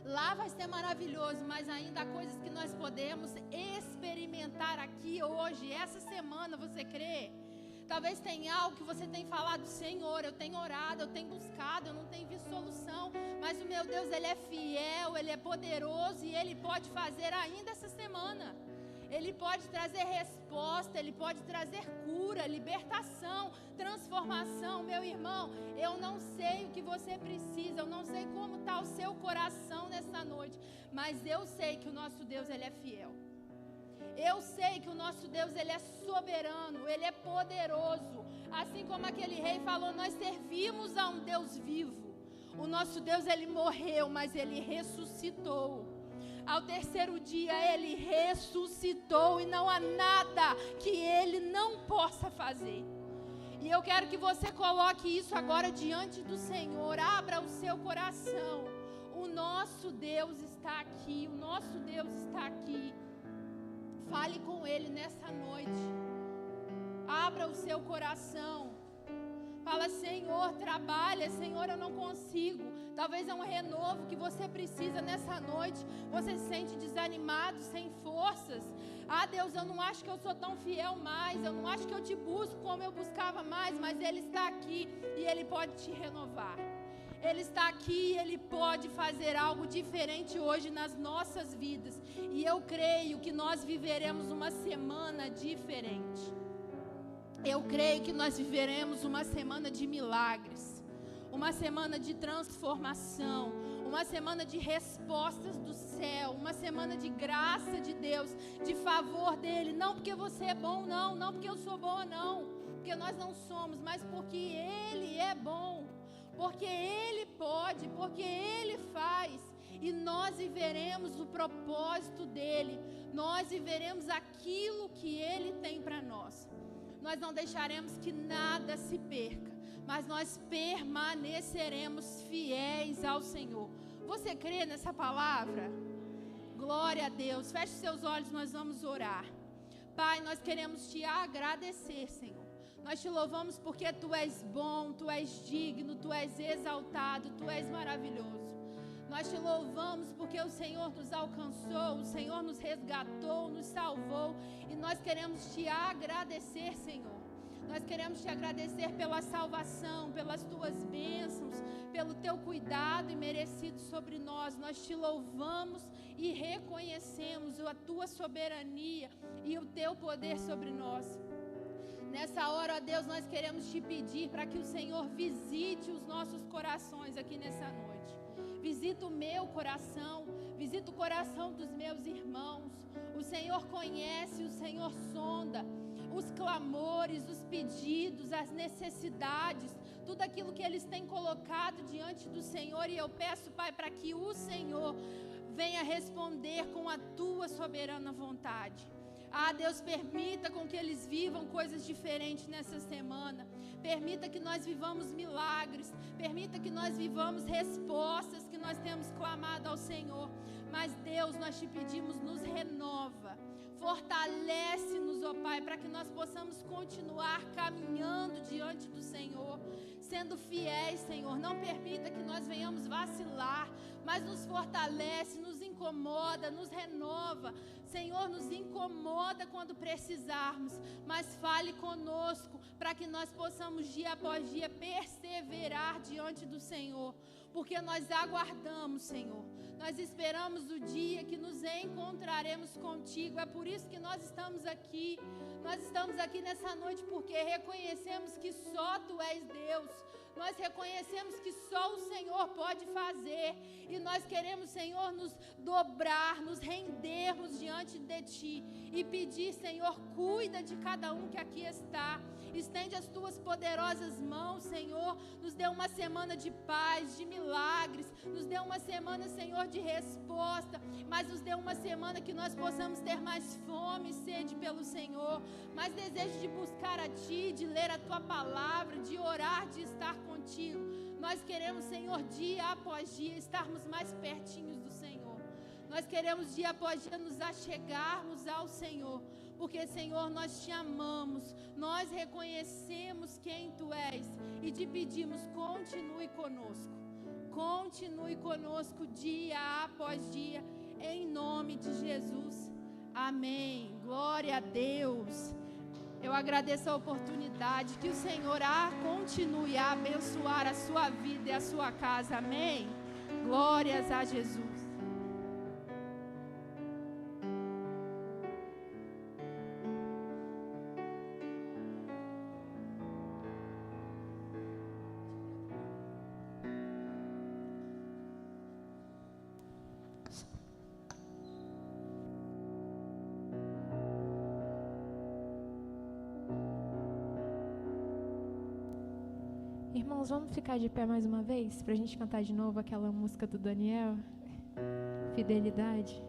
Speaker 4: Lá vai ser maravilhoso, mas ainda há coisas que nós podemos experimentar aqui hoje, essa semana, você crê? Talvez tenha algo que você tem falado, Senhor, eu tenho orado, eu tenho buscado, eu não tenho visto solução, mas o meu Deus, Ele é fiel, Ele é poderoso e Ele pode fazer ainda essa semana. Ele pode trazer resposta, Ele pode trazer cura, libertação, transformação. Meu irmão, eu não sei o que você precisa, eu não sei como está o seu coração nessa noite, mas eu sei que o nosso Deus, Ele é fiel. Eu sei que o nosso Deus, Ele é soberano, Ele é poderoso. Assim como aquele rei falou, nós servimos a um Deus vivo. O nosso Deus, Ele morreu, mas Ele ressuscitou. Ao terceiro dia, Ele ressuscitou e não há nada que Ele não possa fazer. E eu quero que você coloque isso agora diante do Senhor. Abra o seu coração. O nosso Deus está aqui, o nosso Deus está aqui. Fale com Ele nessa noite. Abra o seu coração. Fala, Senhor, trabalha. Senhor, eu não consigo. Talvez é um renovo que você precisa nessa noite. Você se sente desanimado, sem forças. Ah, Deus, eu não acho que eu sou tão fiel mais. Eu não acho que eu te busco como eu buscava mais. Mas Ele está aqui e Ele pode te renovar. Ele está aqui e Ele pode fazer algo diferente hoje nas nossas vidas. E eu creio que nós viveremos uma semana diferente. Eu creio que nós viveremos uma semana de milagres, uma semana de transformação, uma semana de respostas do céu, uma semana de graça de Deus, de favor dele, não porque você é bom, não porque eu sou boa, não, porque nós não somos, mas porque ele é bom, porque ele pode, porque ele faz, e nós viveremos o propósito dele, nós viveremos aquilo que ele tem para nós. Nós não deixaremos que nada se perca, mas nós permaneceremos fiéis ao Senhor. Você crê nessa palavra? Glória a Deus. Feche seus olhos, nós vamos orar. Pai, nós queremos te agradecer, Senhor. Nós te louvamos porque tu és bom, tu és digno, tu és exaltado, tu és maravilhoso. Nós te louvamos porque o Senhor nos alcançou, o Senhor nos resgatou, nos salvou, e nós queremos te agradecer, Senhor. Nós queremos te agradecer pela salvação, pelas tuas bênçãos, pelo teu cuidado imerecido sobre nós. Nós te louvamos e reconhecemos a tua soberania e o teu poder sobre nós. Nessa hora, ó Deus, nós queremos te pedir para que o Senhor visite os nossos corações aqui nessa noite. Visita o meu coração, visita o coração dos meus irmãos. O Senhor conhece, o Senhor sonda os clamores, os pedidos, as necessidades, tudo aquilo que eles têm colocado diante do Senhor. E eu peço, Pai, para que o Senhor venha responder com a tua soberana vontade. Ah, Deus, permita com que eles vivam coisas diferentes nessa semana. Permita que nós vivamos milagres. Permita que nós vivamos respostas que nós temos clamado ao Senhor. Mas, Deus, nós te pedimos, nos renova. Fortalece-nos, ó Pai, para que nós possamos continuar caminhando diante do Senhor, sendo fiéis, Senhor. Não permita que nós venhamos vacilar, mas nos fortalece, nos incomoda, nos renova. Senhor, nos incomoda quando precisarmos, mas fale conosco para que nós possamos dia após dia perseverar diante do Senhor, porque nós aguardamos, Senhor. Nós esperamos o dia que nos encontraremos contigo. É por isso que nós estamos aqui. Nós estamos aqui nessa noite porque reconhecemos que só tu és Deus. Nós reconhecemos que só o Senhor pode fazer. E nós queremos, Senhor, nos dobrar, nos rendermos diante de Ti. E pedir, Senhor, cuida de cada um que aqui está. Estende as Tuas poderosas mãos, Senhor. Nos dê uma semana de paz, de milagres. Nos dê uma semana, Senhor, de resposta. Mas nos dê uma semana que nós possamos ter mais fome e sede pelo Senhor. Mais desejo de buscar a Ti, de ler a Tua palavra, de orar, de estar contigo. Nós queremos, Senhor, dia após dia, estarmos mais pertinhos do Senhor. Nós queremos, dia após dia, nos achegarmos ao Senhor. Porque, Senhor, nós te amamos. Nós reconhecemos quem Tu és. E te pedimos, continue conosco. Continue conosco dia após dia. Em nome de Jesus. Amém. Glória a Deus. Eu agradeço a oportunidade, que o Senhor continue a abençoar a sua vida e a sua casa. Amém? Glórias a Jesus.
Speaker 1: Irmãos, vamos ficar de pé mais uma vez para a gente cantar de novo aquela música do Daniel, Fidelidade.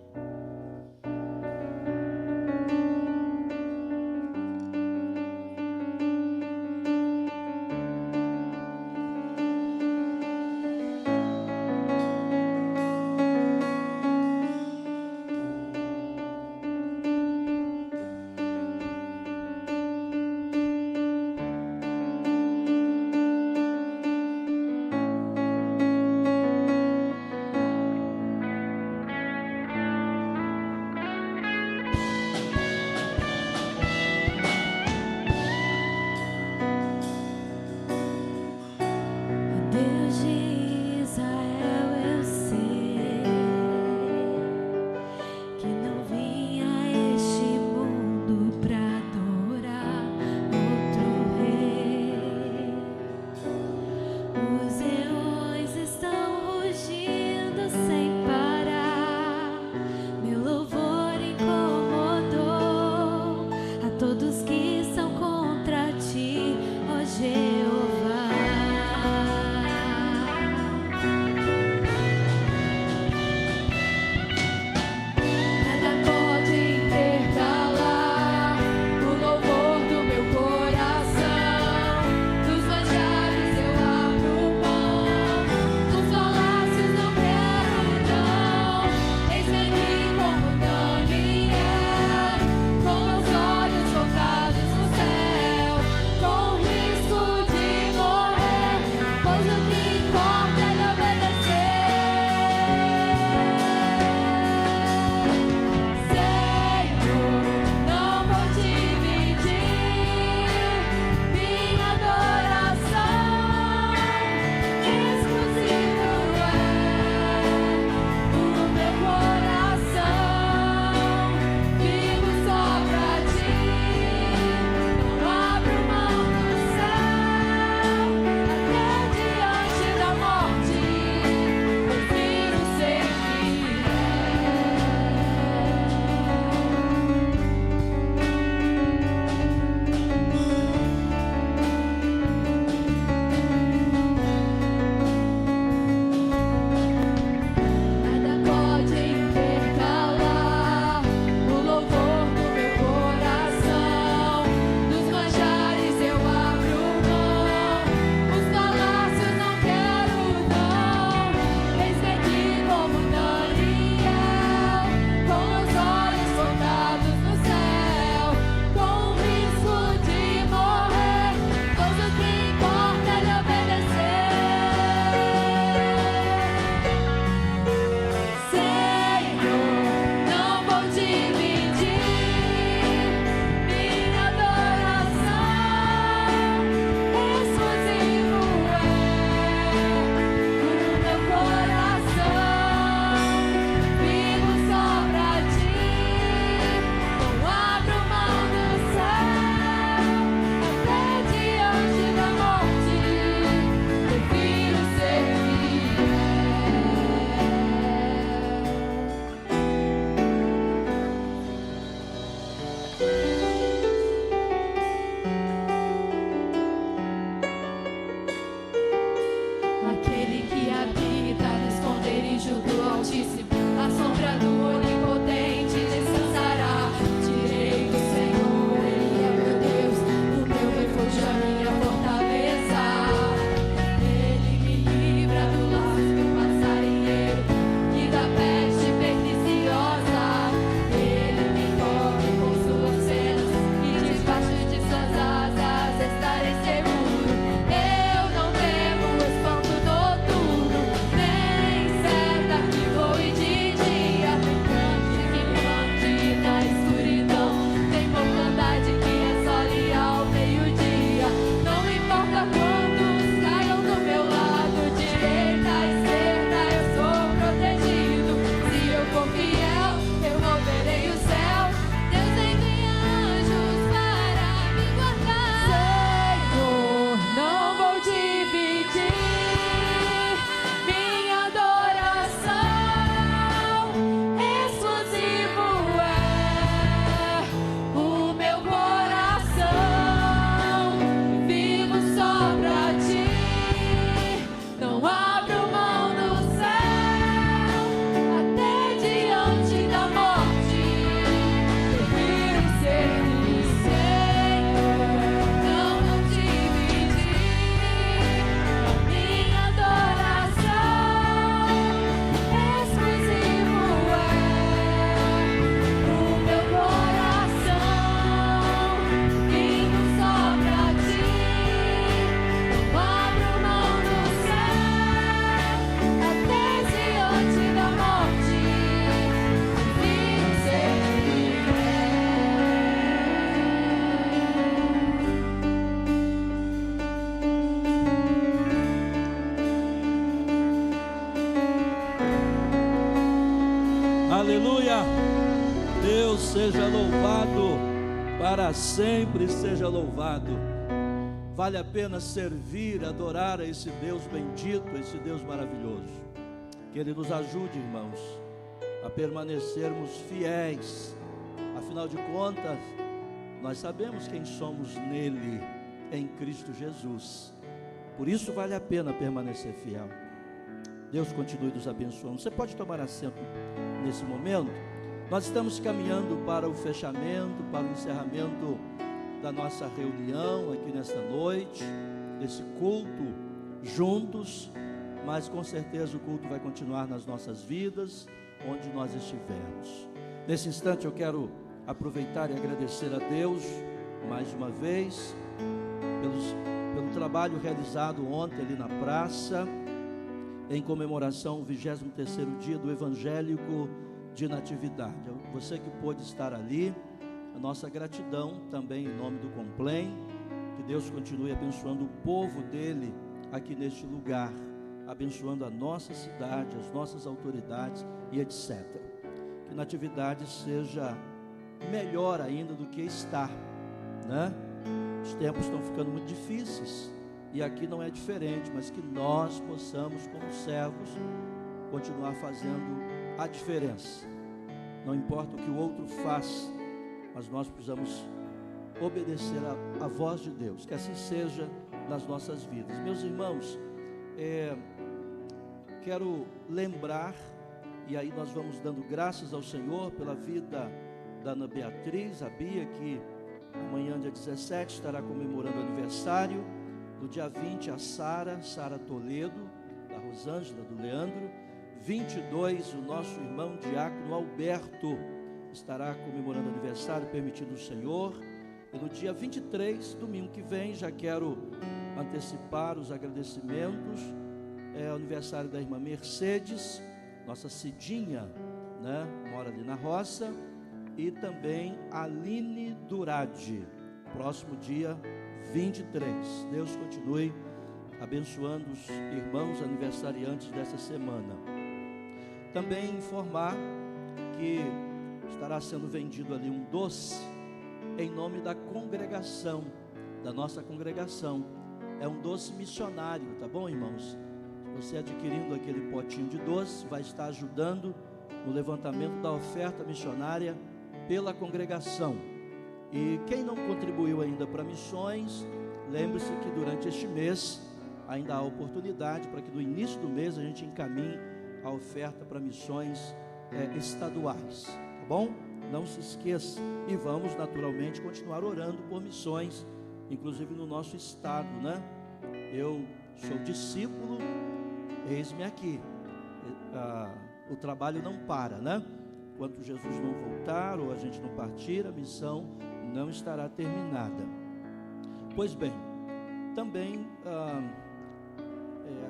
Speaker 5: Aleluia. Deus seja louvado, para sempre seja louvado. Vale a pena servir, adorar a esse Deus bendito, esse Deus maravilhoso. Que Ele nos ajude, irmãos, a permanecermos fiéis. Afinal de contas, nós sabemos quem somos nele, em Cristo Jesus. Por isso vale a pena permanecer fiel. Deus continue nos abençoando. Você pode tomar assento nesse momento. Nós estamos caminhando para o fechamento, para o encerramento da nossa reunião aqui nesta noite, esse culto juntos, mas com certeza o culto vai continuar nas nossas vidas, onde nós estivermos. Nesse instante eu quero aproveitar e agradecer a Deus mais uma vez pelo trabalho realizado ontem ali na praça, em comemoração ao 23º dia do Evangélico de Natividade. Você que pôde estar ali, a nossa gratidão também em nome do Complém. Que Deus continue abençoando o povo dele aqui neste lugar, abençoando a nossa cidade, as nossas autoridades e etc. Que Natividade seja melhor ainda do que está, né? Os tempos estão ficando muito difíceis e aqui não é diferente, mas que nós possamos, como servos, continuar fazendo a diferença. Não importa o que o outro faz, mas nós precisamos obedecer a voz de Deus. Que assim seja nas nossas vidas. Meus irmãos, quero lembrar, e aí nós vamos dando graças ao Senhor pela vida da Ana Beatriz, a Bia, que amanhã, dia 17, estará comemorando o aniversário. No dia 20, a Sara Toledo, da Rosângela, do Leandro. 22, o nosso irmão diácono Alberto estará comemorando o aniversário, permitindo o Senhor. E no dia 23, domingo que vem, já quero antecipar os agradecimentos. É o aniversário da irmã Mercedes, nossa Cidinha, né? Mora ali na roça. E também Aline Durade, próximo dia 23. Deus continue abençoando os irmãos aniversariantes dessa semana. Também informar que estará sendo vendido ali um doce em nome da congregação, da nossa congregação. É um doce missionário, tá bom, irmãos? Você adquirindo aquele potinho de doce vai estar ajudando no levantamento da oferta missionária pela congregação. E quem não contribuiu ainda para missões, lembre-se que durante este mês ainda há oportunidade para que no início do mês a gente encaminhe a oferta para missões estaduais, tá bom? Não se esqueça. E vamos naturalmente continuar orando por missões, inclusive no nosso estado, né? Eu sou discípulo, eis-me aqui. O trabalho não para, né? Enquanto Jesus não voltar ou a gente não partir, a missão não estará terminada. Pois bem, também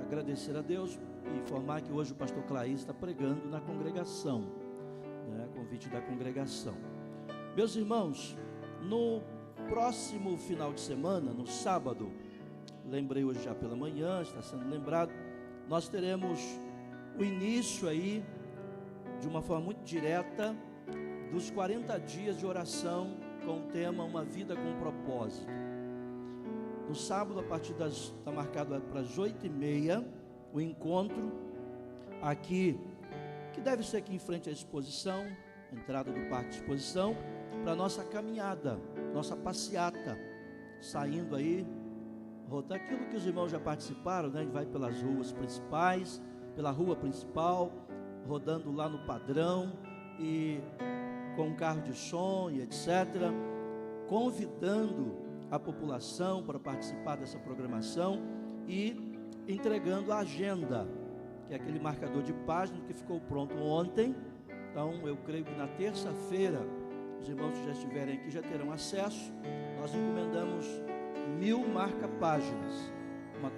Speaker 5: agradecer a Deus e informar que hoje o pastor Claís está pregando na congregação, né, convite da congregação. Meus irmãos, no próximo final de semana, no sábado, lembrei hoje já pela manhã, está sendo lembrado, nós teremos o início aí, de uma forma muito direta, dos 40 dias de oração com o tema Uma Vida com Propósito. No sábado, a partir está marcado para as 8h30, o encontro aqui, que deve ser aqui em frente à exposição, entrada do Parque de Exposição, para a nossa caminhada, nossa passeata, saindo aí, aquilo que os irmãos já participaram, né? A gente vai pelas ruas principais, pela rua principal, rodando lá no Padrão e com um carro de som e etc., convidando a população para participar dessa programação e entregando a agenda, que é aquele marcador de página que ficou pronto ontem. Então eu creio que na terça-feira os irmãos que já estiverem aqui já terão acesso. Nós encomendamos 1000 marca-páginas, uma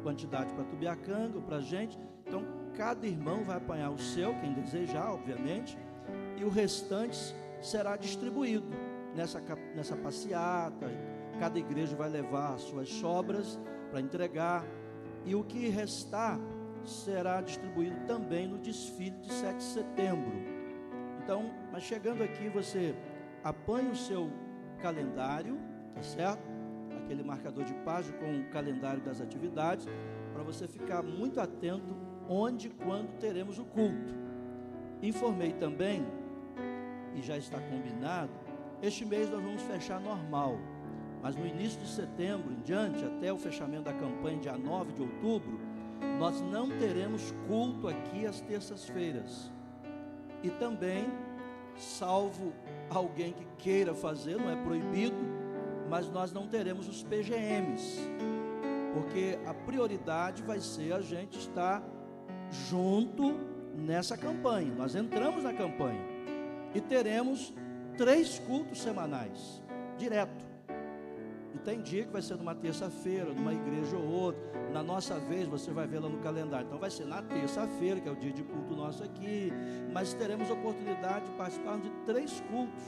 Speaker 5: quantidade para Tubiacanga, para a gente. Então cada irmão vai apanhar o seu, quem desejar, obviamente, e o restante será distribuído nessa passeata. Cada igreja vai levar as suas sobras para entregar, e o que restar será distribuído também no desfile de 7 de setembro. Então, mas chegando aqui, você apanha o seu calendário, tá certo? Aquele marcador de página com o calendário das atividades, para você ficar muito atento onde e quando teremos o culto. Informei também, e já está combinado, este mês nós vamos fechar normal, mas no início de setembro em diante, até o fechamento da campanha, dia 9 de outubro, nós não teremos culto aqui às terças-feiras. E também, salvo alguém que queira fazer, não é proibido, mas nós não teremos os PGMs, porque a prioridade vai ser a gente estar junto nessa campanha. Nós entramos na campanha e teremos 3 cultos semanais, direto. E tem dia que vai ser numa terça-feira, numa igreja ou outra. Na nossa vez, você vai ver lá no calendário. Então vai ser na terça-feira, que é o dia de culto nosso aqui. Mas teremos a oportunidade de participar de 3 cultos.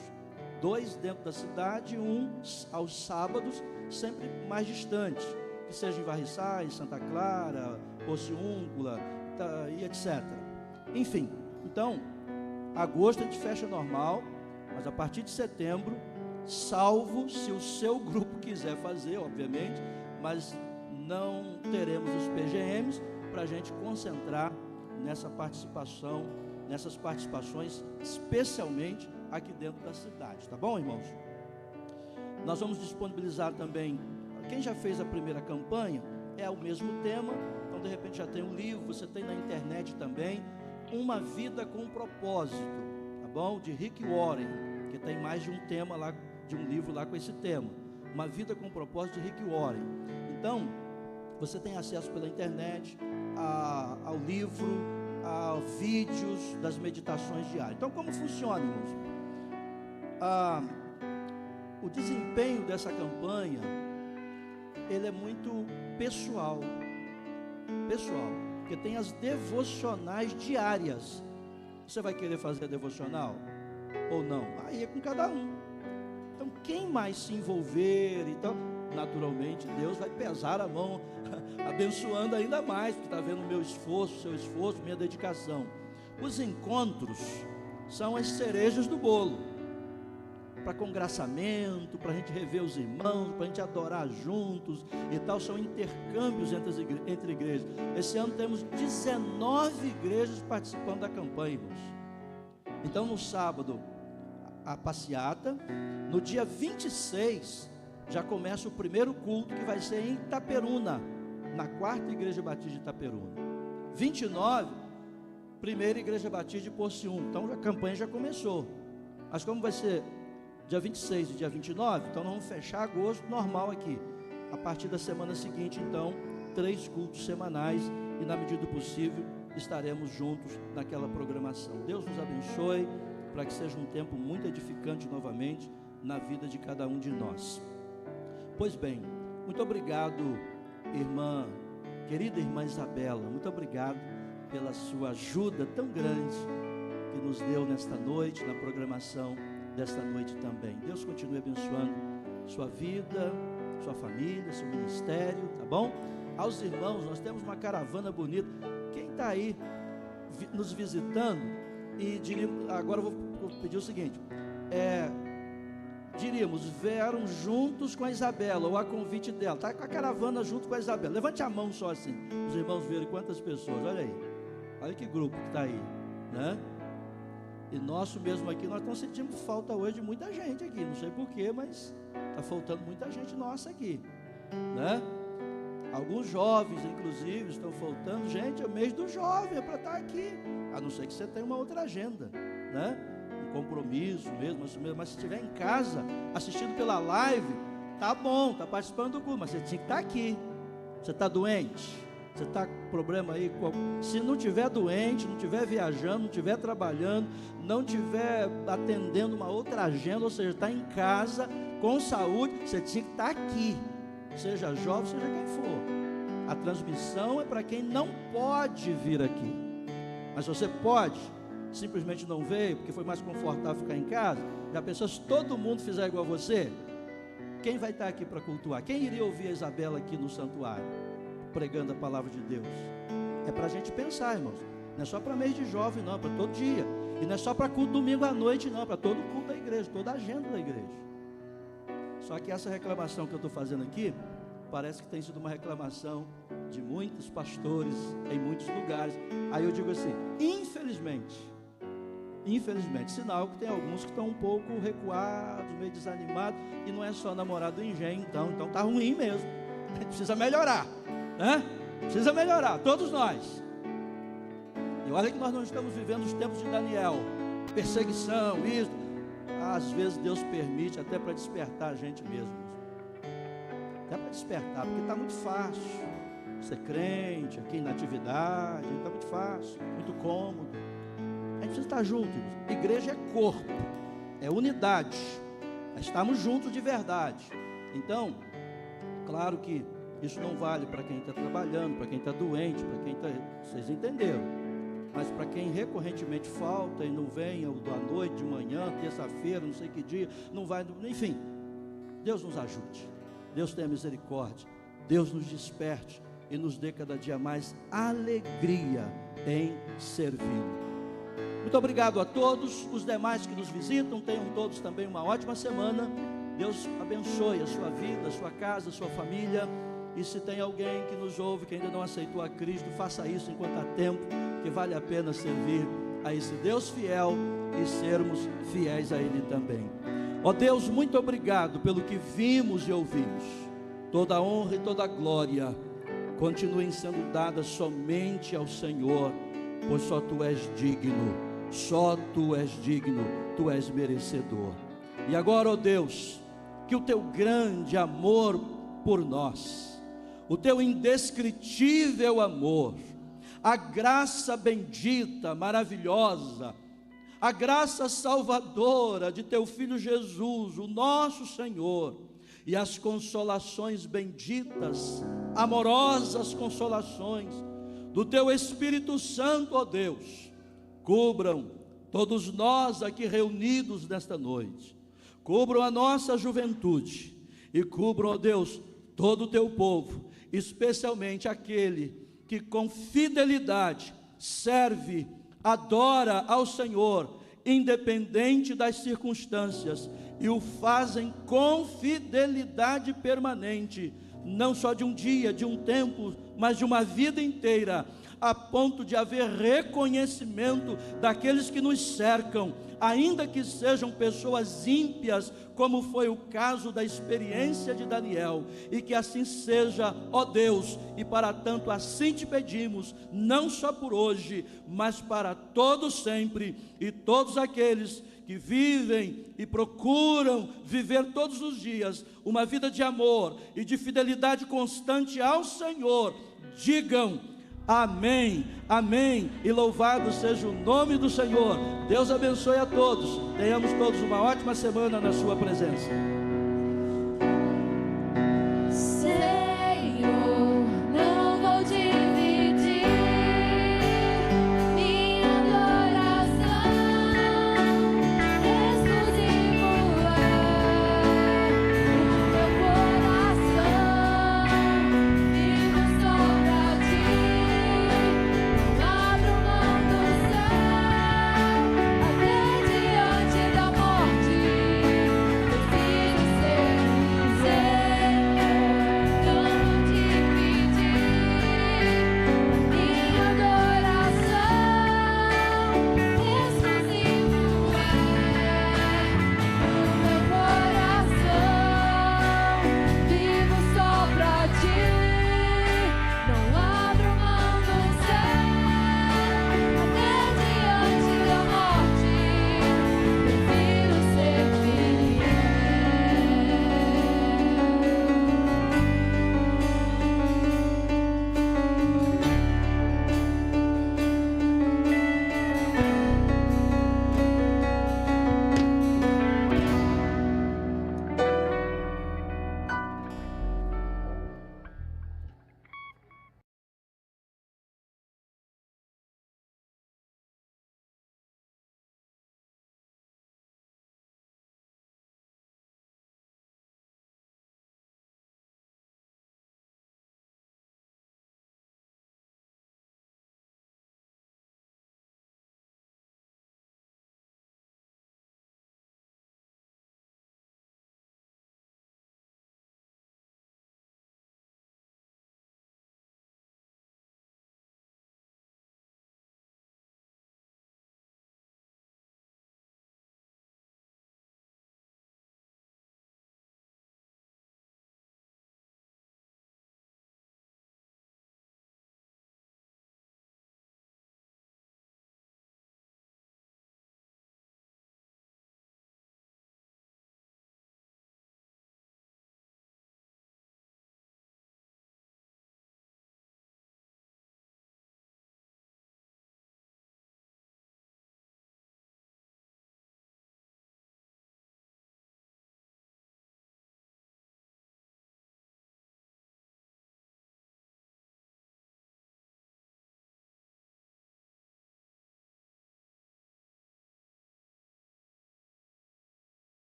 Speaker 5: 2 dentro da cidade, 1 aos sábados, sempre mais distantes. Que seja em Varriçais, Santa Clara, Pociúncula, e etc. Enfim, então, agosto a gente fecha normal, mas a partir de setembro, salvo se o seu grupo quiser fazer, obviamente, mas não teremos os PGMs para a gente concentrar nessa participação, nessas participações, especialmente aqui dentro da cidade, tá bom, irmãos? Nós vamos disponibilizar também, quem já fez a primeira campanha, é o mesmo tema, então de repente já tem um livro, você tem na internet também, Uma Vida com Propósito, tá bom? De Rick Warren, que tem mais de um tema lá, de um livro lá com esse tema, Uma Vida com Propósito, de Rick Warren. Então, você tem acesso pela internet ao livro, a vídeos das meditações diárias. Então, como funciona, irmãos? O desempenho dessa campanha, ele é muito pessoal, porque tem as devocionais diárias. Você vai querer fazer a devocional ou não? Aí é com cada um. Então, quem mais se envolver, então, naturalmente, Deus vai pesar a mão, abençoando ainda mais, porque está vendo o meu esforço, o seu esforço, minha dedicação. Os encontros são as cerejas do bolo, para congraçamento, para a gente rever os irmãos, para a gente adorar juntos e tal, são intercâmbios entre igrejas. Esse ano temos 19 igrejas participando da campanha, irmãos. Então, no sábado, a passeata. No dia 26, já começa o primeiro culto, que vai ser em Itaperuna, na 4ª Igreja Batista de Itaperuna. 29, primeira Igreja Batista de Pociúncula. Então, a campanha já começou. Mas como vai ser dia 26 e dia 29, então nós vamos fechar agosto normal aqui. A partir da semana seguinte, então, 3 cultos semanais e, na medida do possível, estaremos juntos naquela programação. Deus nos abençoe, para que seja um tempo muito edificante novamente na vida de cada um de nós. Pois bem, muito obrigado, querida irmã Isabela, muito obrigado pela sua ajuda tão grande que nos deu nesta noite, na programação desta noite também. Deus continue abençoando sua vida, sua família, seu ministério, tá bom? Aos irmãos, nós temos uma caravana bonita. Quem está aí nos visitando, e diríamos, agora eu vou pedir o seguinte, diríamos, vieram juntos com a Isabela, ou a convite dela, está com a caravana junto com a Isabela. Levante a mão só assim, os irmãos verem quantas pessoas, olha aí, olha que grupo que está aí, né? E nosso mesmo aqui, nós estamos sentindo falta hoje de muita gente aqui, não sei porquê, mas está faltando muita gente nossa aqui, né? Alguns jovens, inclusive, estão faltando. Gente, é o mês do jovem, é para estar aqui, a não ser que você tenha uma outra agenda, né? Um compromisso mesmo, mas se estiver em casa, assistindo pela live, tá bom, está participando do culto, mas você tinha que estar aqui. Você está doente? Você está com problema aí? Se não estiver doente, não estiver viajando, não estiver trabalhando, não estiver atendendo uma outra agenda, ou seja, está em casa, com saúde, você tinha que estar aqui. Seja jovem, seja quem for. A transmissão é para quem não pode vir aqui. Mas você pode, simplesmente não veio, porque foi mais confortável ficar em casa. Já pensou, se todo mundo fizer igual a você, quem vai estar aqui para cultuar? Quem iria ouvir a Isabela aqui no santuário, pregando a palavra de Deus? É para a gente pensar, irmãos. Não é só para mês de jovem, não, é para todo dia. E não é só para culto domingo à noite, não, para todo culto da igreja, toda a agenda da igreja. Só que essa reclamação que eu estou fazendo aqui, parece que tem sido uma reclamação de muitos pastores em muitos lugares. Aí eu digo assim, infelizmente, sinal que tem alguns que estão um pouco recuados, meio desanimados, e não é só namorado do engenho, então tá ruim mesmo. A gente precisa melhorar, né? Precisa melhorar, todos nós. E olha que nós não estamos vivendo os tempos de Daniel, perseguição, isso. Às vezes Deus permite até para despertar a gente mesmo. Até para despertar, porque está muito fácil ser crente, aqui na atividade, está muito fácil, muito cômodo. A gente precisa estar junto, irmãos. Igreja é corpo, é unidade. Estamos juntos de verdade. Então, claro que isso não vale para quem está trabalhando, para quem está doente, para quem está... Vocês entenderam? Mas para quem recorrentemente falta e não vem à noite, de manhã, terça-feira, não sei que dia, não vai... Enfim, Deus nos ajude. Deus tenha misericórdia. Deus nos desperte e nos dê cada dia mais alegria em servi-lo. Muito obrigado a todos os demais que nos visitam. Tenham todos também uma ótima semana. Deus abençoe a sua vida, a sua casa, a sua família. E se tem alguém que nos ouve que ainda não aceitou a Cristo, faça isso enquanto há tempo, que vale a pena servir a esse Deus fiel e sermos fiéis a Ele também. Ó Deus, muito obrigado pelo que vimos e ouvimos. Toda a honra e toda a glória continuem sendo dadas somente ao Senhor, pois só Tu és digno, só Tu és digno, Tu és merecedor. E agora, ó Deus, que o Teu grande amor por nós, o Teu indescritível amor, a graça bendita, maravilhosa, a graça salvadora de Teu Filho Jesus, o nosso Senhor, e as consolações benditas, amorosas consolações do Teu Espírito Santo, ó Deus, cubram todos nós aqui reunidos nesta noite, cubram a nossa juventude e cubram, ó Deus, todo o Teu povo, especialmente aquele que com fidelidade serve, adora ao Senhor, independente das circunstâncias, e o fazem com fidelidade permanente, não só de um dia, de um tempo, mas de uma vida inteira, a ponto de haver reconhecimento daqueles que nos cercam, ainda que sejam pessoas ímpias, como foi o caso da experiência de Daniel, e que assim seja, ó Deus, e para tanto assim te pedimos, não só por hoje, mas para todos sempre, e todos aqueles que vivem e procuram viver todos os dias uma vida de amor e de fidelidade constante ao Senhor, digam amém, amém, e louvado seja o nome do Senhor. Deus abençoe a todos, tenhamos todos uma ótima semana na sua presença.